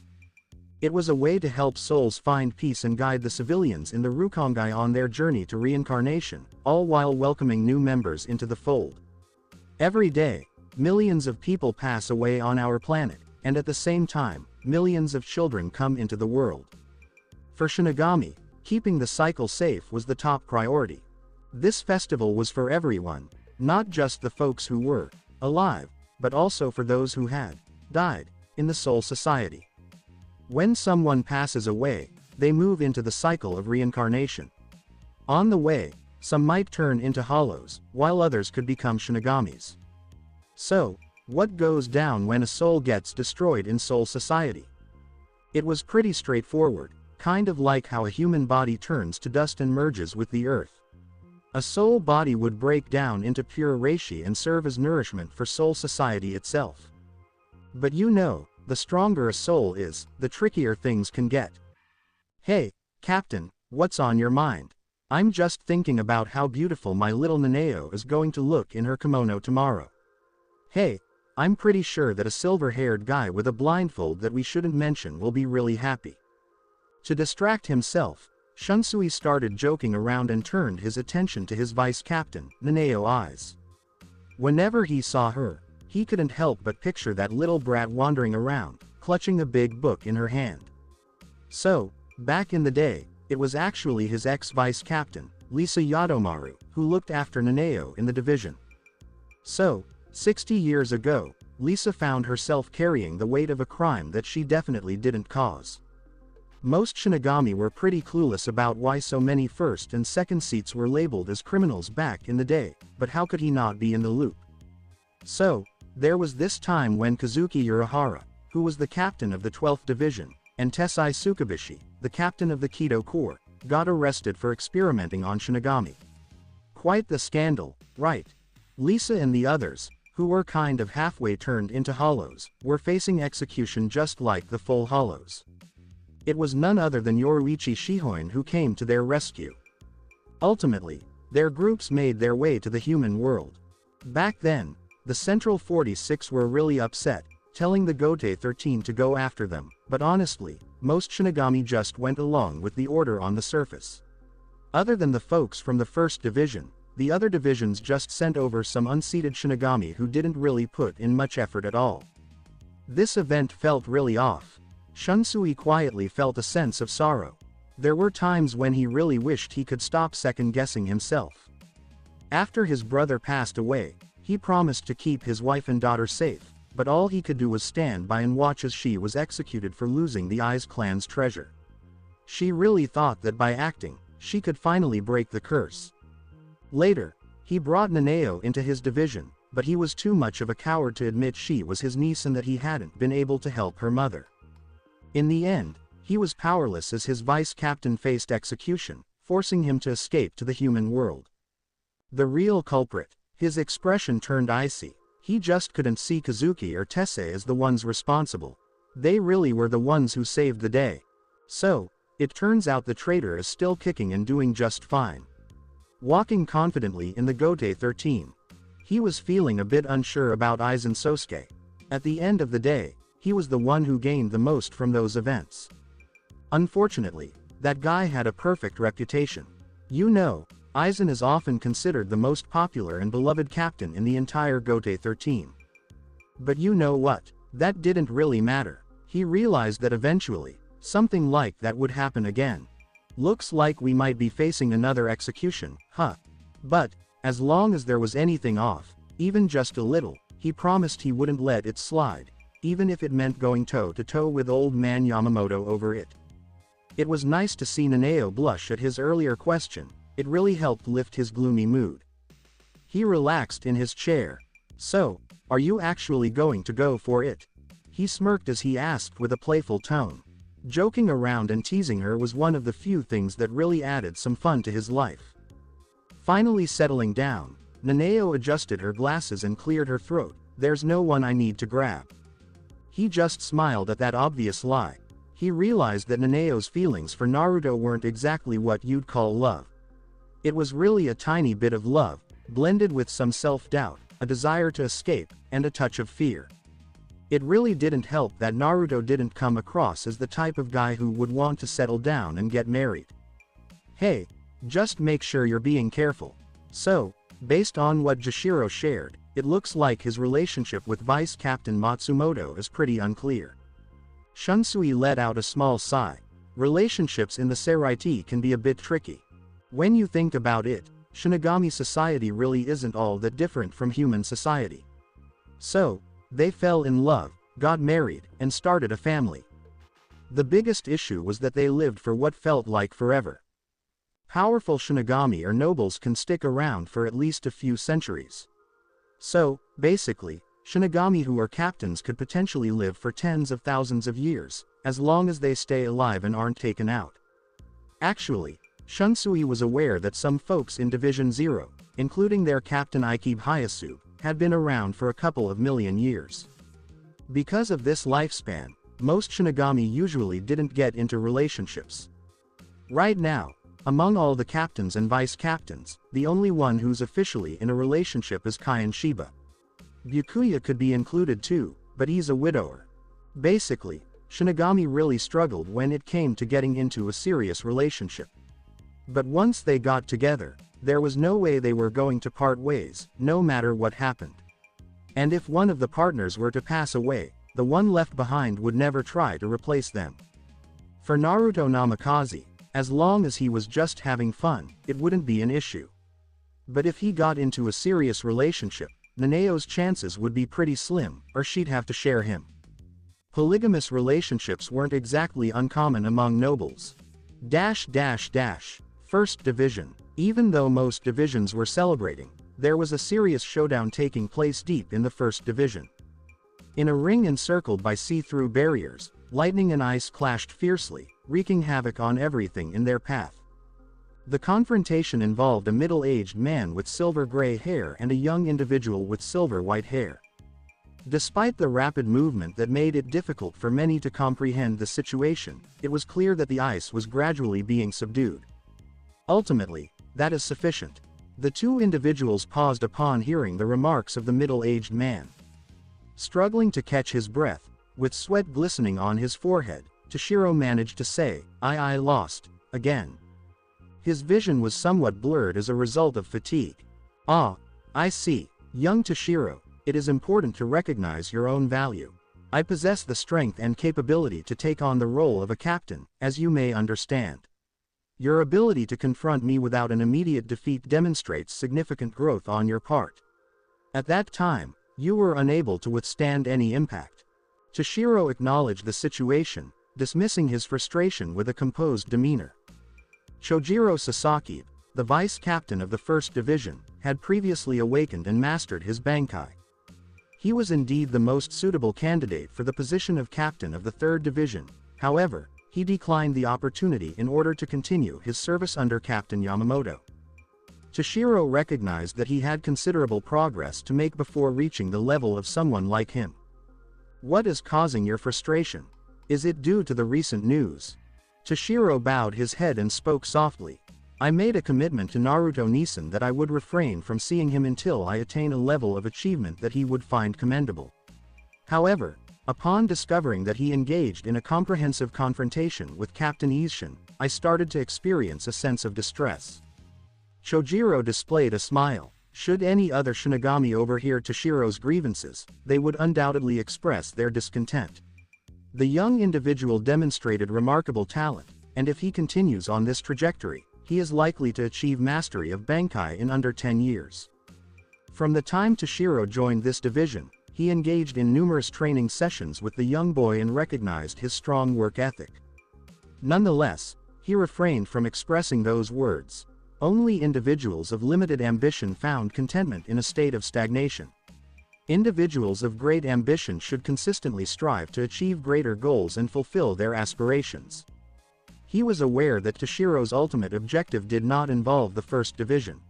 It was a way to help souls find peace and guide the civilians in the Rukongai on their journey to reincarnation, all while welcoming new members into the fold. Every day, millions of people pass away on our planet, and at the same time, millions of children come into the world. For Shinigami, keeping the cycle safe was the top priority. This festival was for everyone, not just the folks who were alive, but also for those who had died in the Soul Society. When someone passes away, they move into the cycle of reincarnation. On the way, some might turn into hollows, while others could become Shinigamis. So, what goes down when a soul gets destroyed in Soul Society? It was pretty straightforward, kind of like how a human body turns to dust and merges with the earth. A soul body would break down into pure reishi and serve as nourishment for Soul Society itself. But you know, the stronger a soul is, the trickier things can get. Hey, Captain, what's on your mind? I'm just thinking about how beautiful my little Naneo is going to look in her kimono tomorrow. Hey, I'm pretty sure that a silver-haired guy with a blindfold that we shouldn't mention will be really happy. To distract himself, Shunsui started joking around and turned his attention to his vice captain, Naneo Eyes. Whenever he saw her, he couldn't help but picture that little brat wandering around, clutching a big book in her hand. So, back in the day, it was actually his ex-vice captain, Lisa Yadomaru, who looked after Naneo in the division. So, 60 years ago, Lisa found herself carrying the weight of a crime that she definitely didn't cause. Most Shinigami were pretty clueless about why so many first and second seats were labeled as criminals back in the day, but how could he not be in the loop? So, there was this time when Kazuki Urahara, who was the captain of the 12th Division, and Tessai Tsukubishi, the captain of the Kido Corps, got arrested for experimenting on Shinigami. Quite the scandal, right? Lisa and the others, who were kind of halfway turned into hollows, were facing execution just like the full hollows. It was none other than Yoruichi Shihoin who came to their rescue. Ultimately, their groups made their way to the human world. Back then, the Central 46 were really upset, telling the Gote 13 to go after them, but honestly, most Shinigami just went along with the order on the surface. Other than the folks from the 1st Division, the other divisions just sent over some unseated Shinigami who didn't really put in much effort at all. This event felt really off. Shunsui quietly felt a sense of sorrow. There were times when he really wished he could stop second-guessing himself. After his brother passed away, he promised to keep his wife and daughter safe, but all he could do was stand by and watch as she was executed for losing the Eyes clan's treasure. She really thought that by acting, she could finally break the curse. Later, he brought Naneo into his division, but he was too much of a coward to admit she was his niece and that he hadn't been able to help her mother. In the end, he was powerless as his vice-captain faced execution, forcing him to escape to the human world. The real culprit, his expression turned icy. He just couldn't see Kazuki or Tessei as the ones responsible. They really were the ones who saved the day. So, it turns out the traitor is still kicking and doing just fine. Walking confidently in the Gote 13. He was feeling a bit unsure about Aizen Sosuke. At the end of the day, he was the one who gained the most from those events. Unfortunately, that guy had a perfect reputation. You know, Aizen is often considered the most popular and beloved captain in the entire Gote 13. But you know what? That didn't really matter. He realized that eventually, something like that would happen again. Looks like we might be facing another execution, huh? But, as long as there was anything off, even just a little, he promised he wouldn't let it slide, even if it meant going toe-to-toe with old man Yamamoto over it. It was nice to see Naneo blush at his earlier question. It really helped lift his gloomy mood. He relaxed in his chair. So, are you actually going to go for it? He smirked as he asked with a playful tone. Joking around and teasing her was one of the few things that really added some fun to his life. Finally settling down, Naneo adjusted her glasses and cleared her throat. There's no one I need to grab. He just smiled at that obvious lie. He realized that Naneo's feelings for Naruto weren't exactly what you'd call love. It was really a tiny bit of love, blended with some self-doubt, a desire to escape, and a touch of fear. It really didn't help that Naruto didn't come across as the type of guy who would want to settle down and get married. Hey, just make sure you're being careful. So, based on what Jashiro shared, it looks like his relationship with Vice Captain Matsumoto is pretty unclear. Shunsui let out a small sigh. Relationships in the Seraiti can be a bit tricky. When you think about it, Shinigami society really isn't all that different from human society. So, they fell in love, got married, and started a family. The biggest issue was that they lived for what felt like forever. Powerful Shinigami or nobles can stick around for at least a few centuries. So, basically, Shinigami who are captains could potentially live for tens of thousands of years, as long as they stay alive and aren't taken out. Actually, Shunsui was aware that some folks in Division 0, including their captain Ikebe Hayasu, had been around for a couple of million years. Because of this lifespan, most Shinigami usually didn't get into relationships. Right now, among all the captains and vice captains, the only one who's officially in a relationship is Kai and Shiba. Byakuya could be included too, but he's a widower. Basically, Shinigami really struggled when it came to getting into a serious relationship. But once they got together, there was no way they were going to part ways, no matter what happened. And if one of the partners were to pass away, the one left behind would never try to replace them. For Naruto Namikaze, as long as he was just having fun, it wouldn't be an issue. But if he got into a serious relationship, Naneo's chances would be pretty slim, or she'd have to share him. Polygamous relationships weren't exactly uncommon among nobles. First Division. Even though most divisions were celebrating, there was a serious showdown taking place deep in the First Division. In a ring encircled by see-through barriers, lightning and ice clashed fiercely, wreaking havoc on everything in their path. The confrontation involved a middle-aged man with silver-gray hair and a young individual with silver-white hair. Despite the rapid movement that made it difficult for many to comprehend the situation, it was clear that the ice was gradually being subdued. Ultimately, that is sufficient. The two individuals paused upon hearing the remarks of the middle-aged man. Struggling to catch his breath, with sweat glistening on his forehead, Toshiro managed to say, I lost, again. His vision was somewhat blurred as a result of fatigue. Ah, I see. Young Toshiro, it is important to recognize your own value. I possess the strength and capability to take on the role of a captain, as you may understand. Your ability to confront me without an immediate defeat demonstrates significant growth on your part. At that time, you were unable to withstand any impact. Toshiro acknowledged the situation, dismissing his frustration with a composed demeanor. Chojiro Sasaki, the vice captain of the First Division, had previously awakened and mastered his Bankai. He was indeed the most suitable candidate for the position of captain of the Third Division. However, he declined the opportunity in order to continue his service under Captain Yamamoto. Toshiro recognized that he had considerable progress to make before reaching the level of someone like him. What is causing your frustration? Is it due to the recent news? Toshiro bowed his head and spoke softly. I made a commitment to Naruto Nisan that I would refrain from seeing him until I attain a level of achievement that he would find commendable. However, upon discovering that he engaged in a comprehensive confrontation with Captain Ishin, I started to experience a sense of distress. Chojiro displayed a smile. Should any other Shinigami overhear Toshiro's grievances, they would undoubtedly express their discontent. The young individual demonstrated remarkable talent, and if he continues on this trajectory, he is likely to achieve mastery of Bankai in under 10 years. From the time Toshiro joined this division, he engaged in numerous training sessions with the young boy and recognized his strong work ethic. Nonetheless, he refrained from expressing those words. Only individuals of limited ambition found contentment in a state of stagnation. Individuals of great ambition should consistently strive to achieve greater goals and fulfill their aspirations. He was aware that Toshiro's ultimate objective did not involve the First Division.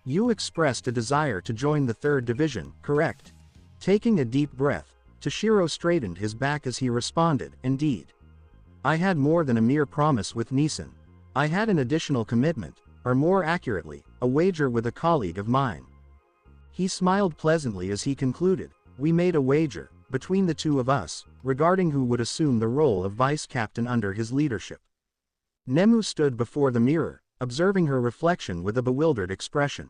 You expressed a desire to join the Third Division, correct? Taking a deep breath, Toshiro straightened his back as he responded, indeed. I had more than a mere promise with Nisan. I had an additional commitment, or more accurately, a wager with a colleague of mine. He smiled pleasantly as he concluded, we made a wager, between the two of us, regarding who would assume the role of vice captain under his leadership. Nemu stood before the mirror, observing her reflection with a bewildered expression.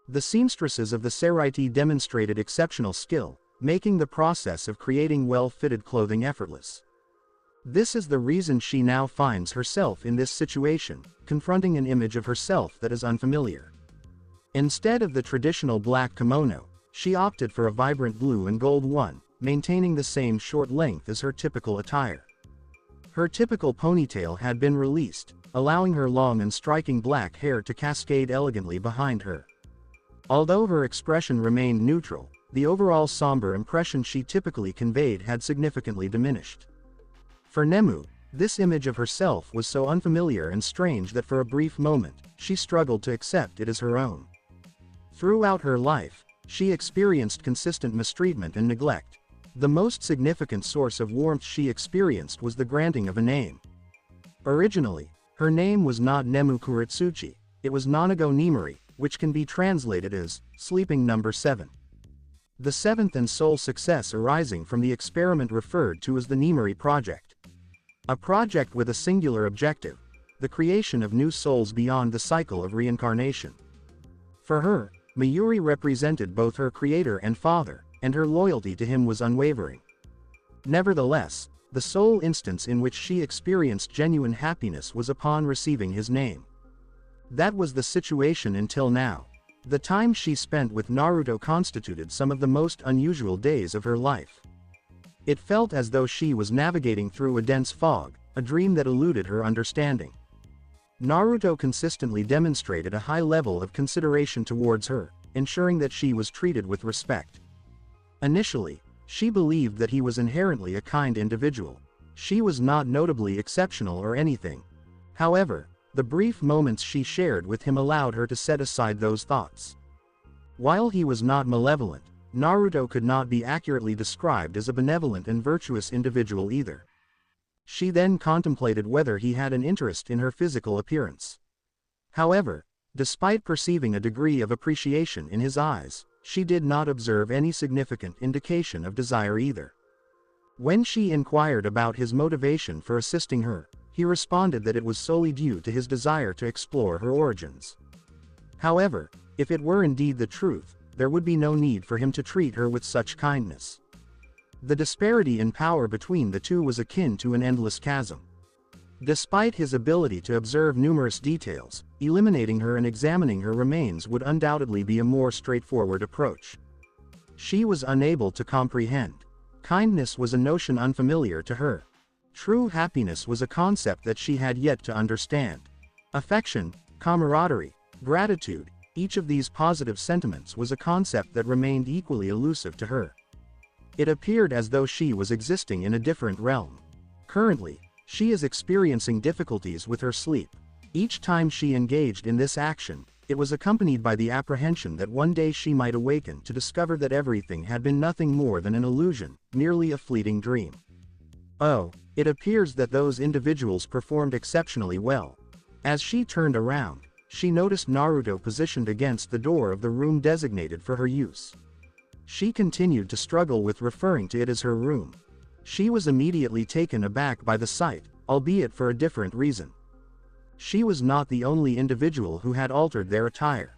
The seamstresses of the Seraiti demonstrated exceptional skill, making the process of creating well-fitted clothing effortless. This is the reason she now finds herself in this situation, confronting an image of herself that is unfamiliar. Instead of the traditional black kimono, she opted for a vibrant blue and gold one, maintaining the same short length as her typical attire. Her typical ponytail had been released, allowing her long and striking black hair to cascade elegantly behind her. Although her expression remained neutral, the overall somber impression she typically conveyed had significantly diminished. For Nemu, this image of herself was so unfamiliar and strange that for a brief moment, she struggled to accept it as her own. Throughout her life, she experienced consistent mistreatment and neglect. The most significant source of warmth she experienced was the granting of a name. Originally, her name was not Nemu Kuretsuchi, it was Nanago Nimori, which can be translated as, sleeping number 7. The seventh and sole success arising from the experiment referred to as the Nimori Project. A project with a singular objective, the creation of new souls beyond the cycle of reincarnation. For her, Mayuri represented both her creator and father, and her loyalty to him was unwavering. Nevertheless, the sole instance in which she experienced genuine happiness was upon receiving his name. That was the situation until now. The time she spent with Naruto constituted some of the most unusual days of her life. It felt as though she was navigating through a dense fog, a dream that eluded her understanding. Naruto consistently demonstrated a high level of consideration towards her, ensuring that she was treated with respect. Initially, she believed that he was inherently a kind individual. She was not notably exceptional or anything. However, the brief moments she shared with him allowed her to set aside those thoughts. While he was not malevolent, Naruto could not be accurately described as a benevolent and virtuous individual either. She then contemplated whether he had an interest in her physical appearance. However, despite perceiving a degree of appreciation in his eyes, she did not observe any significant indication of desire either. When she inquired about his motivation for assisting her, he responded that it was solely due to his desire to explore her origins. However, if it were indeed the truth, there would be no need for him to treat her with such kindness. The disparity in power between the two was akin to an endless chasm. Despite his ability to observe numerous details, eliminating her and examining her remains would undoubtedly be a more straightforward approach. She was unable to comprehend. Kindness was a notion unfamiliar to her. True happiness was a concept that she had yet to understand. Affection, camaraderie, gratitude, each of these positive sentiments was a concept that remained equally elusive to her. It appeared as though she was existing in a different realm. Currently, she is experiencing difficulties with her sleep. Each time she engaged in this action, it was accompanied by the apprehension that one day she might awaken to discover that everything had been nothing more than an illusion, merely a fleeting dream. Oh, it appears that those individuals performed exceptionally well. As she turned around, she noticed Naruto positioned against the door of the room designated for her use. She continued to struggle with referring to it as her room. She was immediately taken aback by the sight, albeit for a different reason. She was not the only individual who had altered their attire.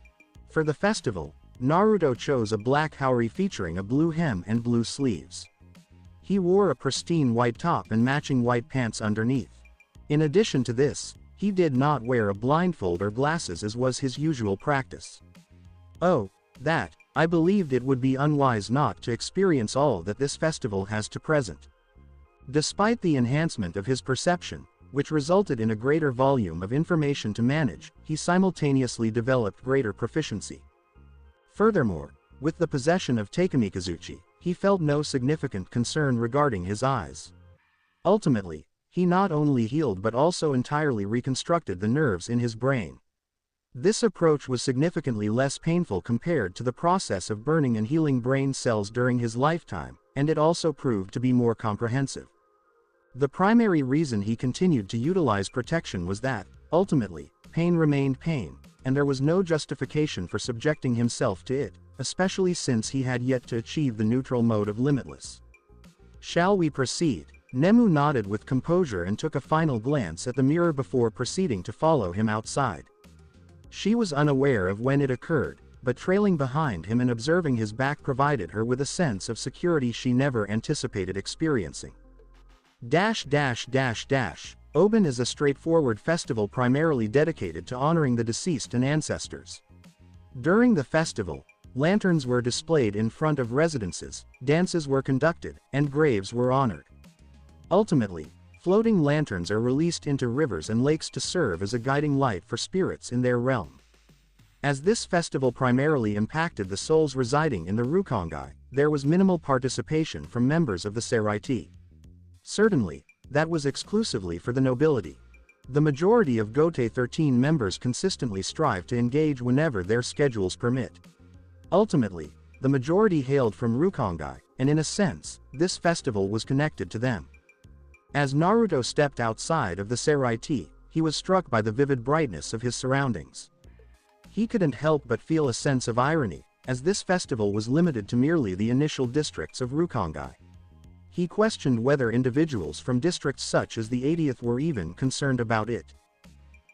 For the festival, Naruto chose a black haori featuring a blue hem and blue sleeves. He wore a pristine white top and matching white pants underneath. In addition to this, he did not wear a blindfold or glasses as was his usual practice. Oh, that, I believed it would be unwise not to experience all that this festival has to present. Despite the enhancement of his perception, which resulted in a greater volume of information to manage, he simultaneously developed greater proficiency. Furthermore, with the possession of Takamikazuchi, he felt no significant concern regarding his eyes. Ultimately, he not only healed but also entirely reconstructed the nerves in his brain. This approach was significantly less painful compared to the process of burning and healing brain cells during his lifetime, and it also proved to be more comprehensive. The primary reason he continued to utilize protection was that, ultimately, pain remained pain, and there was no justification for subjecting himself to it, especially since he had yet to achieve the neutral mode of limitless. Shall we proceed? Nemu nodded with composure and took a final glance at the mirror before proceeding to follow him outside. She was unaware of when it occurred, but trailing behind him and observing his back provided her with a sense of security she never anticipated experiencing. Obon is a straightforward festival primarily dedicated to honoring the deceased and ancestors. During the festival, lanterns were displayed in front of residences, dances were conducted, and graves were honored. Ultimately, floating lanterns are released into rivers and lakes to serve as a guiding light for spirits in their realm. As this festival primarily impacted the souls residing in the Rukongai, there was minimal participation from members of the Seraiti. Certainly, that was exclusively for the nobility. The majority of Gote 13 members consistently strive to engage whenever their schedules permit. Ultimately, the majority hailed from Rukongai, and in a sense, this festival was connected to them. As Naruto stepped outside of the Seraiti, he was struck by the vivid brightness of his surroundings. He couldn't help but feel a sense of irony, as this festival was limited to merely the initial districts of Rukongai. He questioned whether individuals from districts such as the 80th were even concerned about it.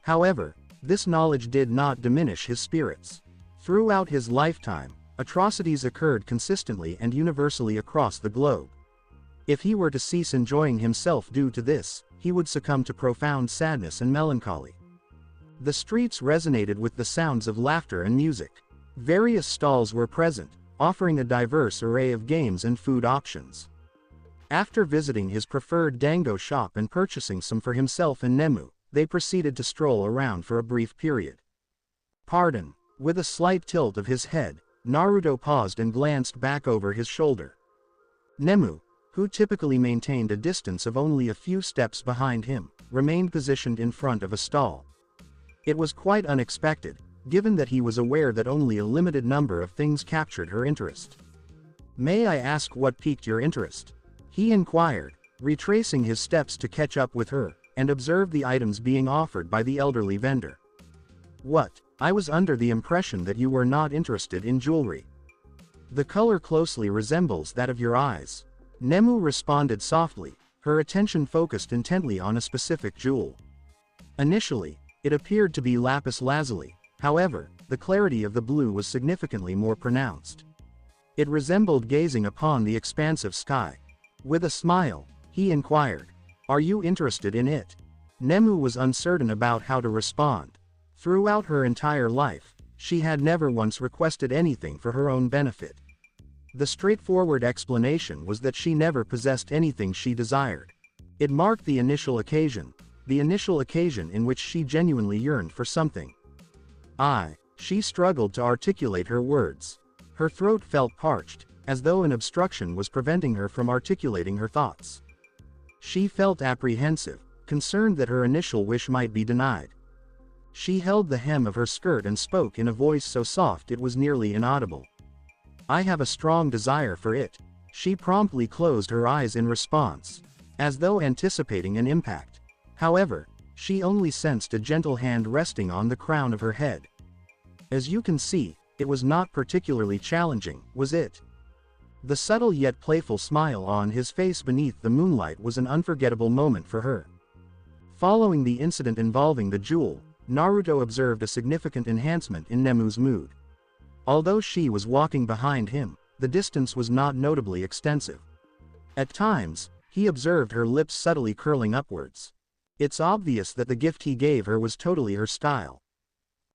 However, this knowledge did not diminish his spirits. Throughout his lifetime, atrocities occurred consistently and universally across the globe. If he were to cease enjoying himself due to this, he would succumb to profound sadness and melancholy. The streets resonated with the sounds of laughter and music. Various stalls were present, offering a diverse array of games and food options. After visiting his preferred dango shop and purchasing some for himself and Nemu, they proceeded to stroll around for a brief period. Pardon. With a slight tilt of his head, Naruto paused and glanced back over his shoulder. Nemu, who typically maintained a distance of only a few steps behind him, remained positioned in front of a stall. It was quite unexpected, given that he was aware that only a limited number of things captured her interest. "May I ask what piqued your interest?" he inquired, retracing his steps to catch up with her, and observed the items being offered by the elderly vendor. "What? I was under the impression that you were not interested in jewelry. The color closely resembles that of your eyes." Nemu responded softly, her attention focused intently on a specific jewel. Initially, it appeared to be lapis lazuli, however, the clarity of the blue was significantly more pronounced. It resembled gazing upon the expansive sky. With a smile, he inquired, "Are you interested in it?" Nemu was uncertain about how to respond. Throughout her entire life, she had never once requested anything for her own benefit. The straightforward explanation was that she never possessed anything she desired. It marked the initial occasion in which she genuinely yearned for something. She struggled to articulate her words. Her throat felt parched, as though an obstruction was preventing her from articulating her thoughts. She felt apprehensive, concerned that her initial wish might be denied. She held the hem of her skirt and spoke in a voice so soft it was nearly inaudible. "I have a strong desire for it." She promptly closed her eyes in response, as though anticipating an impact. However, she only sensed a gentle hand resting on the crown of her head. As you can see, it was not particularly challenging, was it? The subtle yet playful smile on his face beneath the moonlight was an unforgettable moment for her. Following the incident involving the jewel, Naruto observed a significant enhancement in Nemu's mood. Although she was walking behind him, the distance was not notably extensive. At times, he observed her lips subtly curling upwards. It's obvious that the gift he gave her was totally her style.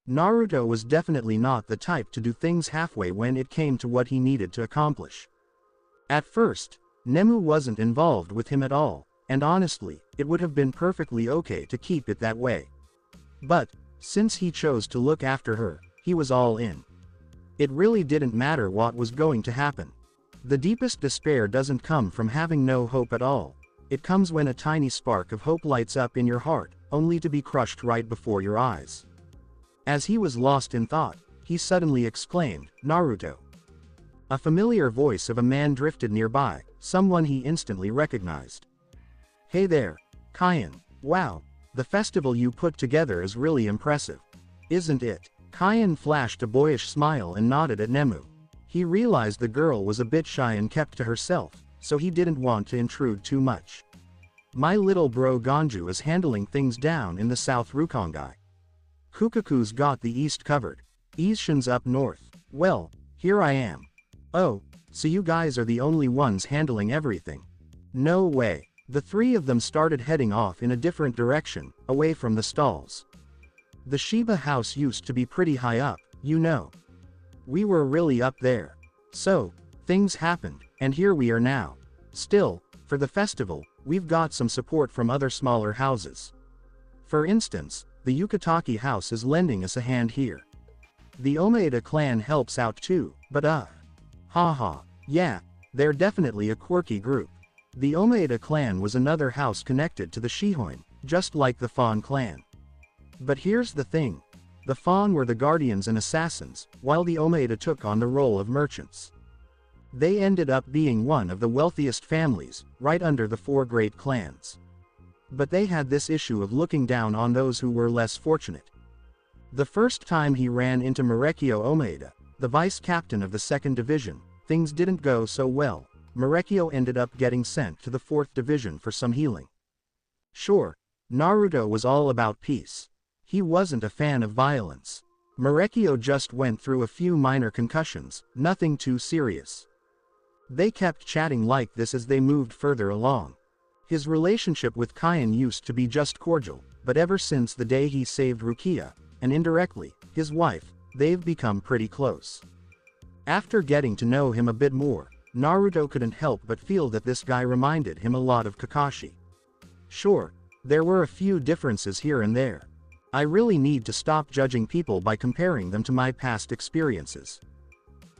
Naruto was definitely not the type to do things halfway when it came to what he needed to accomplish. At first, Nemu wasn't involved with him at all, and honestly, it would have been perfectly okay to keep it that way. But, since he chose to look after her, he was all in. It really didn't matter what was going to happen. The deepest despair doesn't come from having no hope at all. It comes when a tiny spark of hope lights up in your heart, only to be crushed right before your eyes. As he was lost in thought, he suddenly exclaimed, "Naruto!" A familiar voice of a man drifted nearby, someone he instantly recognized. "Hey there, Kyan. Wow, the festival you put together is really impressive. Isn't it?" Kyan flashed a boyish smile and nodded at Nemu. He realized the girl was a bit shy and kept to herself, so he didn't want to intrude too much. "My little bro Ganju is handling things down in the South Rukongai. Kukaku's got the east covered. Ishin's up north. Well, here I am." "Oh, so you guys are the only ones handling everything?" "No way." The three of them started heading off in a different direction, away from the stalls. "The Shiba house used to be pretty high up, you know. We were really up there. So, things happened, and here we are now. Still, for the festival, we've got some support from other smaller houses. For instance, the Yukataki house is lending us a hand here. The Omaeda clan helps out too, but haha, yeah, they're definitely a quirky group. The Omaeda clan was another house connected to the Shihoin, just like the Fawn clan. But here's the thing. The Fawn were the guardians and assassins, while the Omaeda took on the role of merchants. They ended up being one of the wealthiest families, right under the four great clans. But they had this issue of looking down on those who were less fortunate. The first time he ran into Marekio Omaeda, the vice captain of the 2nd Division, things didn't go so well. Marekio ended up getting sent to the 4th Division for some healing. Sure, Naruto was all about peace. He wasn't a fan of violence. Marekio just went through a few minor concussions, nothing too serious. They kept chatting like this as they moved further along. His relationship with Kyan used to be just cordial, but ever since the day he saved Rukia, and indirectly, his wife, they've become pretty close. After getting to know him a bit more, Naruto couldn't help but feel that this guy reminded him a lot of Kakashi. Sure, there were a few differences here and there. I really need to stop judging people by comparing them to my past experiences.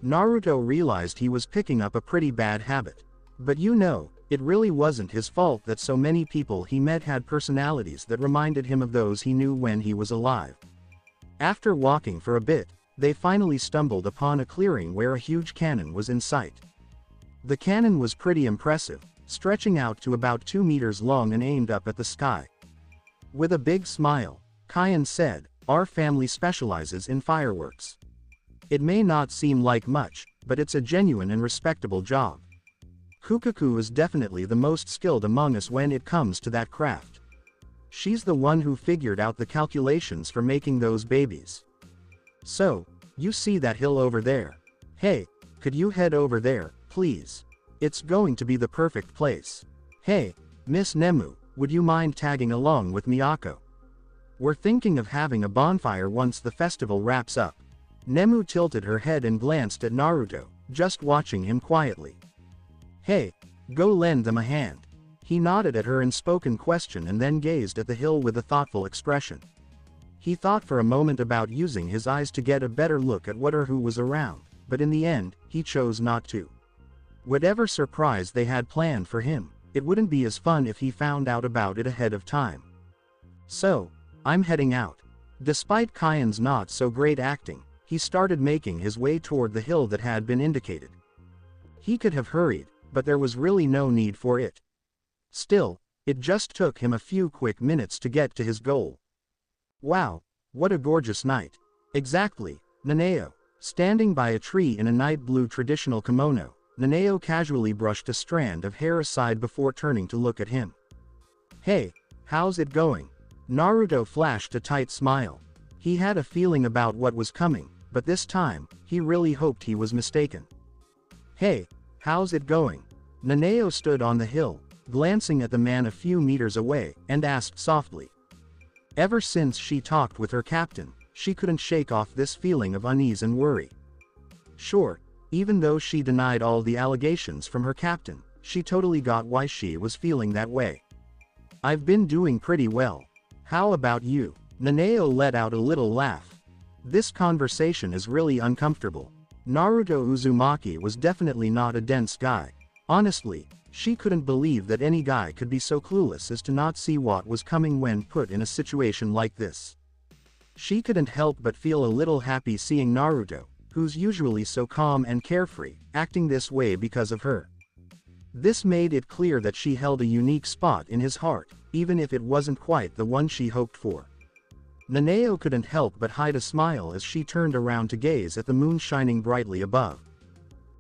Naruto realized he was picking up a pretty bad habit. But you know, it really wasn't his fault that so many people he met had personalities that reminded him of those he knew when he was alive. After walking for a bit, they finally stumbled upon a clearing where a huge cannon was in sight. The cannon was pretty impressive, stretching out to about 2 meters long and aimed up at the sky. With a big smile, Kyan said, "Our family specializes in fireworks. It may not seem like much, but it's a genuine and respectable job. Kukaku is definitely the most skilled among us when it comes to that craft. She's the one who figured out the calculations for making those babies. So, you see that hill over there? Hey, could you head over there, please? It's going to be the perfect place. Hey, Miss Nemu, would you mind tagging along with Miyako? We're thinking of having a bonfire once the festival wraps up. Nemu tilted her head and glanced at Naruto, just watching him quietly. Hey, go lend them a hand. He nodded at her unspoken question and then gazed at the hill with a thoughtful expression. He thought for a moment about using his eyes to get a better look at what or who was around, but in the end, he chose not to. Whatever surprise they had planned for him, it wouldn't be as fun if he found out about it ahead of time. So, I'm heading out. Despite Kyan's not so great acting, he started making his way toward the hill that had been indicated. He could have hurried, but there was really no need for it. Still, it just took him a few quick minutes to get to his goal. Wow, what a gorgeous night. Exactly, Naneo. Standing by a tree in a night blue traditional kimono, Naneo casually brushed a strand of hair aside before turning to look at him. Hey, how's it going? Naruto flashed a tight smile. He had a feeling about what was coming, but this time, he really hoped he was mistaken. Hey, how's it going? Naneo stood on the hill, glancing at the man a few meters away, and asked softly. Ever since she talked with her captain, she couldn't shake off this feeling of unease and worry. Sure, even though she denied all the allegations from her captain, she totally got why she was feeling that way. I've been doing pretty well. How about you? Naneo let out a little laugh. This conversation is really uncomfortable. Naruto Uzumaki was definitely not a dense guy. Honestly, she couldn't believe that any guy could be so clueless as to not see what was coming when put in a situation like this. She couldn't help but feel a little happy seeing Naruto, who's usually so calm and carefree, acting this way because of her. This made it clear that she held a unique spot in his heart, even if it wasn't quite the one she hoped for. Naneo couldn't help but hide a smile as she turned around to gaze at the moon shining brightly above.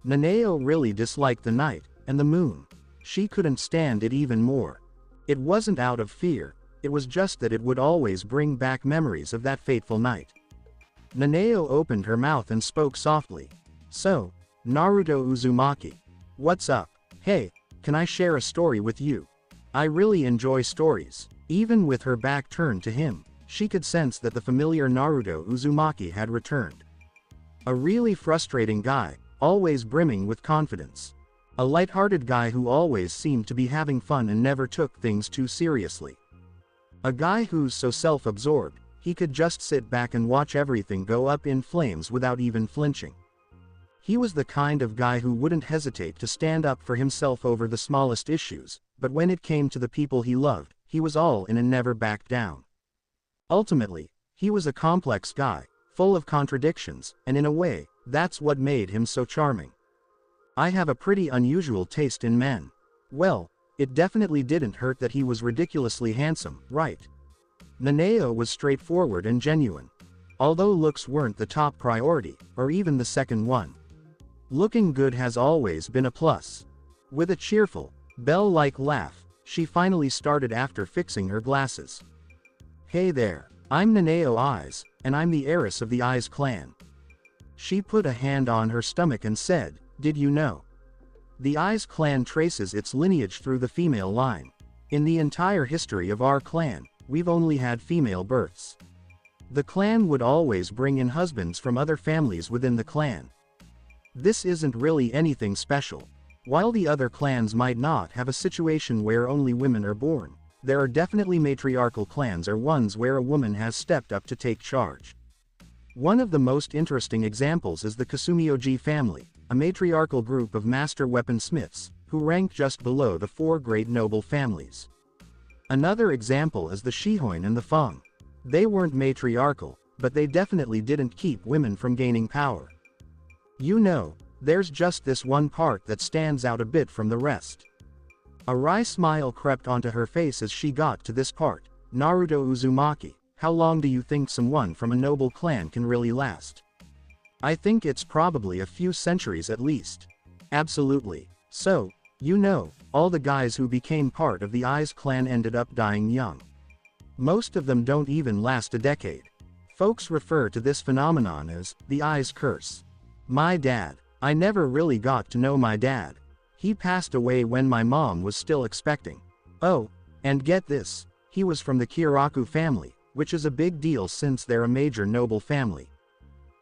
Naneo really disliked the night, and the moon. She couldn't stand it even more. It wasn't out of fear, it was just that it would always bring back memories of that fateful night. Naneo opened her mouth and spoke softly. So, Naruto Uzumaki. What's up? Hey, can I share a story with you? I really enjoy stories. Even with her back turned to him, she could sense that the familiar Naruto Uzumaki had returned. A really frustrating guy, always brimming with confidence. A light-hearted guy who always seemed to be having fun and never took things too seriously. A guy who's so self-absorbed, he could just sit back and watch everything go up in flames without even flinching. He was the kind of guy who wouldn't hesitate to stand up for himself over the smallest issues, but when it came to the people he loved, he was all in and never backed down. Ultimately, he was a complex guy, full of contradictions, and in a way, that's what made him so charming. I have a pretty unusual taste in men. Well, it definitely didn't hurt that he was ridiculously handsome, right? Naneo was straightforward and genuine. Although looks weren't the top priority, or even the second one. Looking good has always been a plus. With a cheerful, bell-like laugh, she finally started after fixing her glasses. Hey there, I'm Naneo Eyes, and I'm the heiress of the Eyes clan. She put a hand on her stomach and said, did you know? The Eyes clan traces its lineage through the female line. In the entire history of our clan, we've only had female births. The clan would always bring in husbands from other families within the clan. This isn't really anything special. While the other clans might not have a situation where only women are born, there are definitely matriarchal clans or ones where a woman has stepped up to take charge. One of the most interesting examples is the Kasumioji family, a matriarchal group of master weaponsmiths, who rank just below the four great noble families. Another example is the Shihoin and the Feng. They weren't matriarchal, but they definitely didn't keep women from gaining power. You know, there's just this one part that stands out a bit from the rest. A wry smile crept onto her face as she got to this part. Naruto Uzumaki, how long do you think someone from a noble clan can really last? I think it's probably a few centuries at least. Absolutely. So, you know, all the guys who became part of the Eyes clan ended up dying young. Most of them don't even last a decade. Folks refer to this phenomenon as the Eyes curse. My dad. I never really got to know my dad. He passed away when my mom was still expecting. Oh, and get this, he was from the Kiraku family, which is a big deal since they're a major noble family.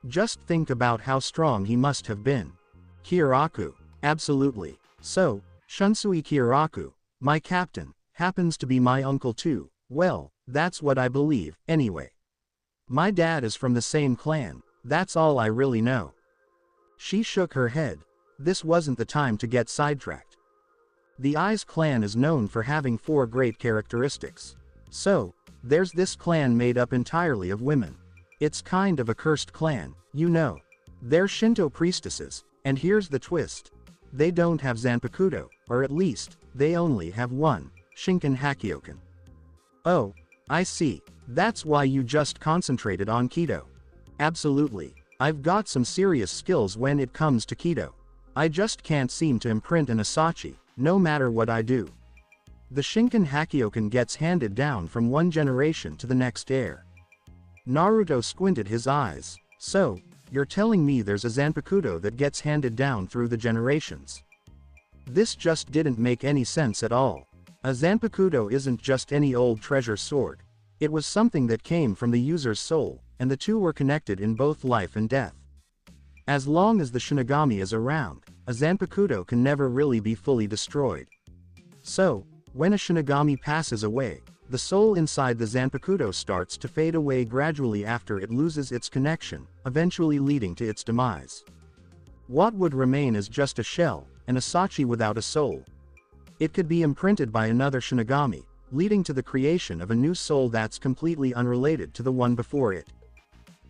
Just think about how strong he must have been. Kiraku. Absolutely. So, Shunsui Kiraku, my captain, happens to be my uncle too. Well, that's what I believe, anyway. My dad is from the same clan, that's all I really know. She shook her head. This wasn't the time to get sidetracked. The Eyes clan is known for having 4 great characteristics. So, there's this clan made up entirely of women. It's kind of a cursed clan, you know. They're Shinto priestesses, and here's the twist. They don't have Zanpakuto, or at least, they only have one, Shinken Hakioken. Oh, I see. That's why you just concentrated on Kido. Absolutely. I've got some serious skills when it comes to Kido. I just can't seem to imprint an Asachi, no matter what I do. The Shinken Hakioken gets handed down from one generation to the next heir. Naruto squinted his eyes. So, you're telling me there's a Zanpakuto that gets handed down through the generations? This just didn't make any sense at all. A Zanpakuto isn't just any old treasure sword. It was something that came from the user's soul, and the two were connected in both life and death. As long as the Shinigami is around, a Zanpakuto can never really be fully destroyed. So, when a Shinigami passes away, the soul inside the Zanpakuto starts to fade away gradually after it loses its connection, eventually leading to its demise. What would remain is just a shell, an Asachi without a soul. It could be imprinted by another Shinigami, leading to the creation of a new soul that's completely unrelated to the one before it.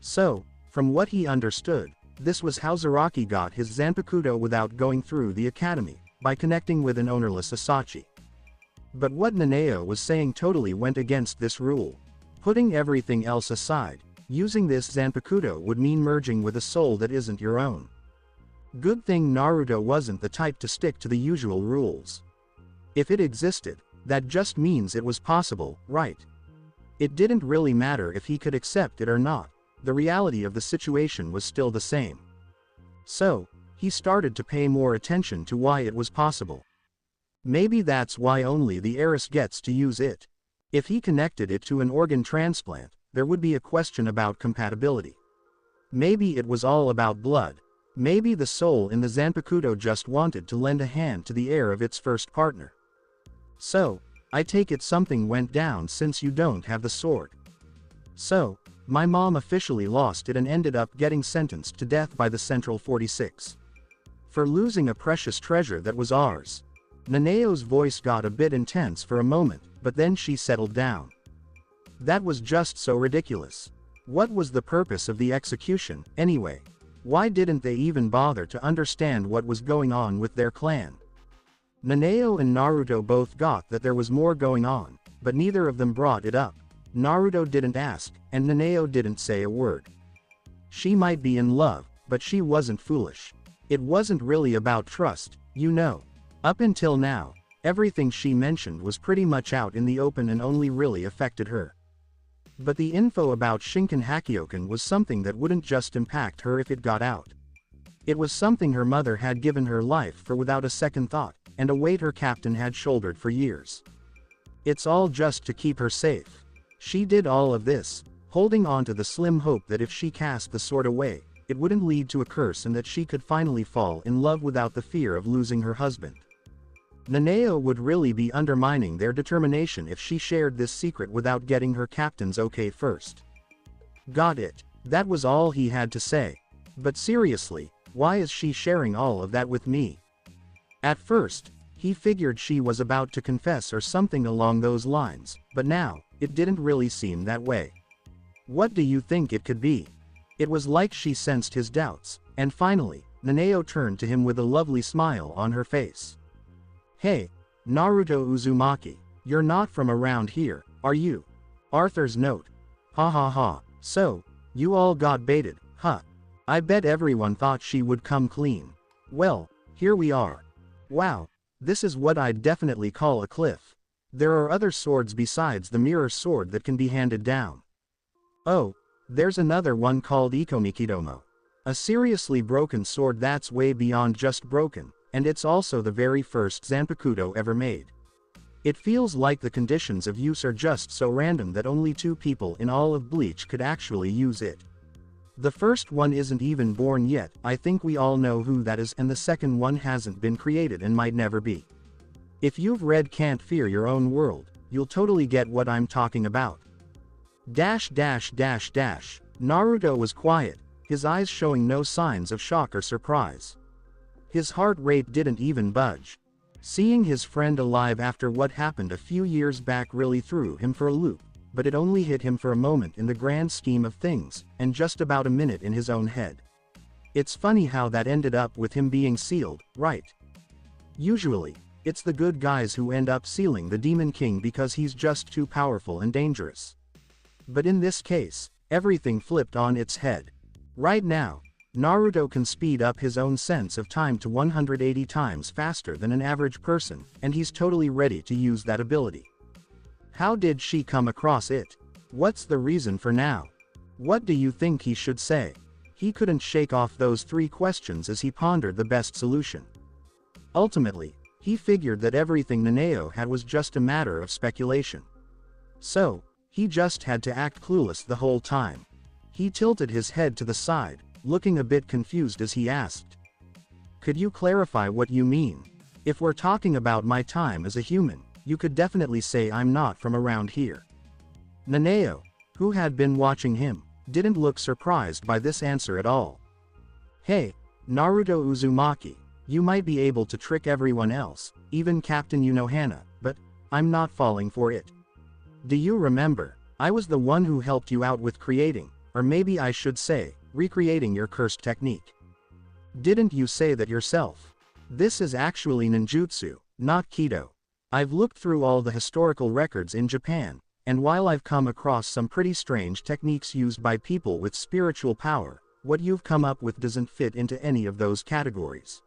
So, from what he understood, this was how Zaraki got his Zanpakuto without going through the academy, by connecting with an ownerless Asachi. But what Naneo was saying totally went against this rule. Putting everything else aside, using this Zanpakuto would mean merging with a soul that isn't your own. Good thing Naruto wasn't the type to stick to the usual rules. If it existed, that just means it was possible, right? It didn't really matter if he could accept it or not. The reality of the situation was still the same. So, he started to pay more attention to why it was possible. Maybe that's why only the heiress gets to use it. If he connected it to an organ transplant, there would be a question about compatibility. Maybe it was all about blood. Maybe the soul in the Zanpakuto just wanted to lend a hand to the heir of its first partner. So, I take it something went down since you don't have the sword. So, my mom officially lost it and ended up getting sentenced to death by the Central 46. For losing a precious treasure that was ours. Naneo's voice got a bit intense for a moment, but then she settled down. That was just so ridiculous. What was the purpose of the execution, anyway? Why didn't they even bother to understand what was going on with their clan? Naneo and Naruto both got that there was more going on, but neither of them brought it up. Naruto didn't ask, and Naneo didn't say a word. She might be in love, but she wasn't foolish. It wasn't really about trust, you know. Up until now, everything she mentioned was pretty much out in the open and only really affected her. But the info about Shinken Hakioken was something that wouldn't just impact her if it got out. It was something her mother had given her life for without a second thought, and a weight her captain had shouldered for years. It's all just to keep her safe. She did all of this, holding on to the slim hope that if she cast the sword away, it wouldn't lead to a curse and that she could finally fall in love without the fear of losing her husband. Naneo would really be undermining their determination if she shared this secret without getting her captain's okay first. Got it. That was all he had to say. But seriously, why is she sharing all of that with me? At first, he figured she was about to confess or something along those lines, but now, it didn't really seem that way. What do you think it could be? It was like she sensed his doubts, and finally, Naneo turned to him with a lovely smile on her face. Hey, Naruto Uzumaki, you're not from around here, are you? Arthur's note. Ha ha ha, so, you all got baited, huh? I bet everyone thought she would come clean. Well, here we are. Wow, this is what I'd definitely call a cliff. There are other swords besides the mirror sword that can be handed down. Oh, there's another one called Ikomikidomo. A seriously broken sword that's way beyond just broken. and it's also the very first Zanpakuto ever made. It feels like the conditions of use are just so random that only 2 people in all of Bleach could actually use it. The first one isn't even born yet, I think we all know who that is, and the second one hasn't been created and might never be. If you've read Can't Fear Your Own World, you'll totally get what I'm talking about. Naruto was quiet, his eyes showing no signs of shock or surprise. His heart rate didn't even budge. Seeing his friend alive after what happened a few years back really threw him for a loop, but it only hit him for a moment in the grand scheme of things, and just about a minute in his own head. It's funny how that ended up with him being sealed, right? Usually, it's the good guys who end up sealing the Demon King because he's just too powerful and dangerous. But in this case, everything flipped on its head. Right now, Naruto can speed up his own sense of time to 180 times faster than an average person, and he's totally ready to use that ability. How did she come across it? What's the reason for now? What do you think he should say? He couldn't shake off those 3 questions as he pondered the best solution. Ultimately, he figured that everything Naneo had was just a matter of speculation. So, he just had to act clueless the whole time. He tilted his head to the side, looking a bit confused as he asked. Could you clarify what you mean? If we're talking about my time as a human, you could definitely say I'm not from around here. Naneo, who had been watching him, didn't look surprised by this answer at all. Hey, Naruto Uzumaki, you might be able to trick everyone else, even Captain Unohana, but I'm not falling for it. Do you remember, I was the one who helped you out with creating, or maybe I should say, recreating your cursed technique. Didn't you say that yourself? This is actually ninjutsu, not Kido. I've looked through all the historical records in Japan, and while I've come across some pretty strange techniques used by people with spiritual power, what you've come up with doesn't fit into any of those categories.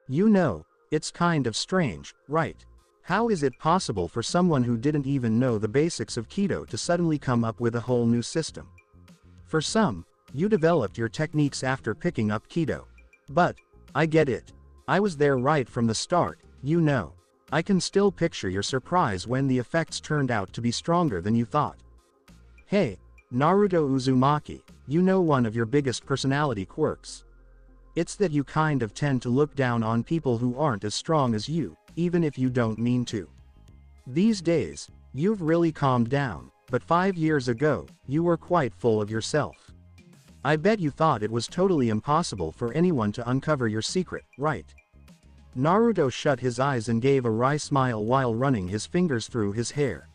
You know, it's kind of strange, right? How is it possible for someone who didn't even know the basics of Kido to suddenly come up with a whole new system? For some, you developed your techniques after picking up Kido. But, I get it. I was there right from the start, you know. I can still picture your surprise when the effects turned out to be stronger than you thought. Hey, Naruto Uzumaki, you know one of your biggest personality quirks. It's that you kind of tend to look down on people who aren't as strong as you, even if you don't mean to. These days, you've really calmed down, but 5 years ago, you were quite full of yourself. I bet you thought it was totally impossible for anyone to uncover your secret, right? Naruto shut his eyes and gave a wry smile while running his fingers through his hair.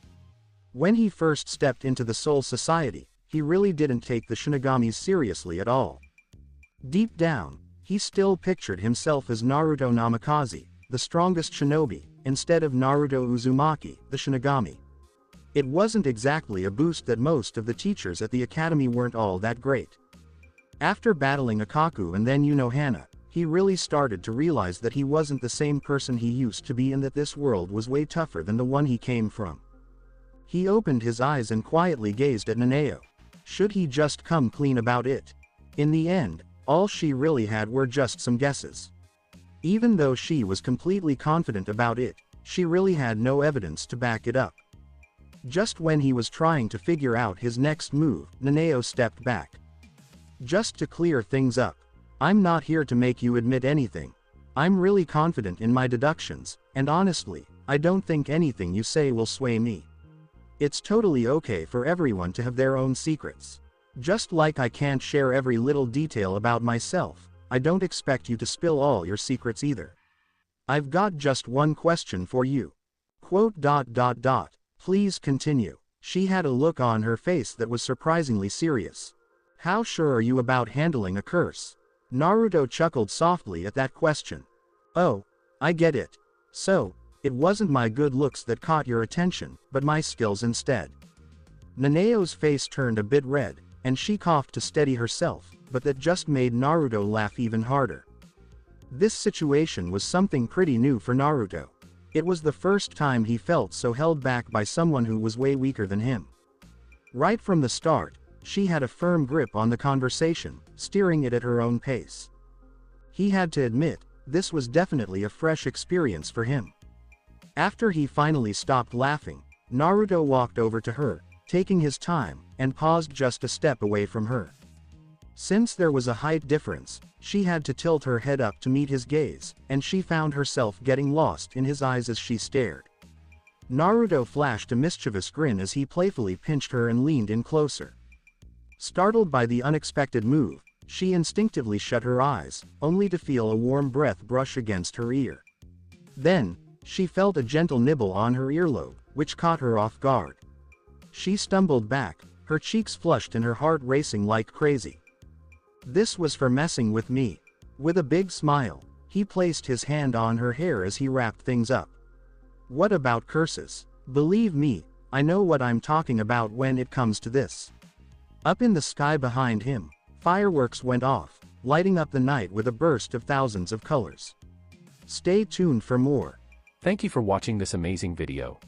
When he first stepped into the Soul Society, he really didn't take the Shinigamis seriously at all. Deep down, he still pictured himself as Naruto Namikaze, the strongest shinobi, instead of Naruto Uzumaki, the Shinigami. It wasn't exactly a boost that most of the teachers at the academy weren't all that great. After battling Akaku and then Unohana, he really started to realize that he wasn't the same person he used to be and that this world was way tougher than the one he came from. He opened his eyes and quietly gazed at Naneo. Should he just come clean about it? In the end, all she really had were just some guesses. Even though she was completely confident about it, she really had no evidence to back it up. Just when he was trying to figure out his next move, Naneo stepped back. Just to clear things up, I'm not here to make you admit anything. I'm really confident in my deductions, and honestly, I don't think anything you say will sway me. It's totally okay for everyone to have their own secrets. Just like I can't share every little detail about myself, I don't expect you to spill all your secrets either. I've got just one question for you. Please continue. She had a look on her face that was surprisingly serious. How sure are you about handling a curse? Naruto chuckled softly at that question. Oh, I get it. So, it wasn't my good looks that caught your attention, but my skills instead. Naneo's face turned a bit red, and she coughed to steady herself, but that just made Naruto laugh even harder. This situation was something pretty new for Naruto. It was the first time he felt so held back by someone who was way weaker than him. Right from the start, she had a firm grip on the conversation, steering it at her own pace. He had to admit, This was definitely a fresh experience for him. After he finally stopped laughing, Naruto walked over to her, taking his time, and paused just a step away from her. Since there was a height difference, she had to tilt her head up to meet his gaze, and she found herself getting lost in his eyes as she stared. Naruto flashed a mischievous grin as he playfully pinched her and leaned in closer. Startled by the unexpected move, she instinctively shut her eyes, only to feel a warm breath brush against her ear. Then, she felt a gentle nibble on her earlobe, which caught her off guard. She stumbled back, her cheeks flushed and her heart racing like crazy. "This was for messing with me." With a big smile, he placed his hand on her hair as he wrapped things up. "What about curses? Believe me, I know what I'm talking about when it comes to this." Up in the sky behind him, fireworks went off, lighting up the night with a burst of thousands of colors. Stay tuned for more. Thank you for watching this amazing video.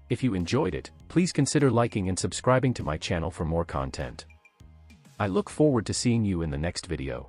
If you enjoyed it, please consider liking and subscribing to my channel for more content. I look forward to seeing you in the next video.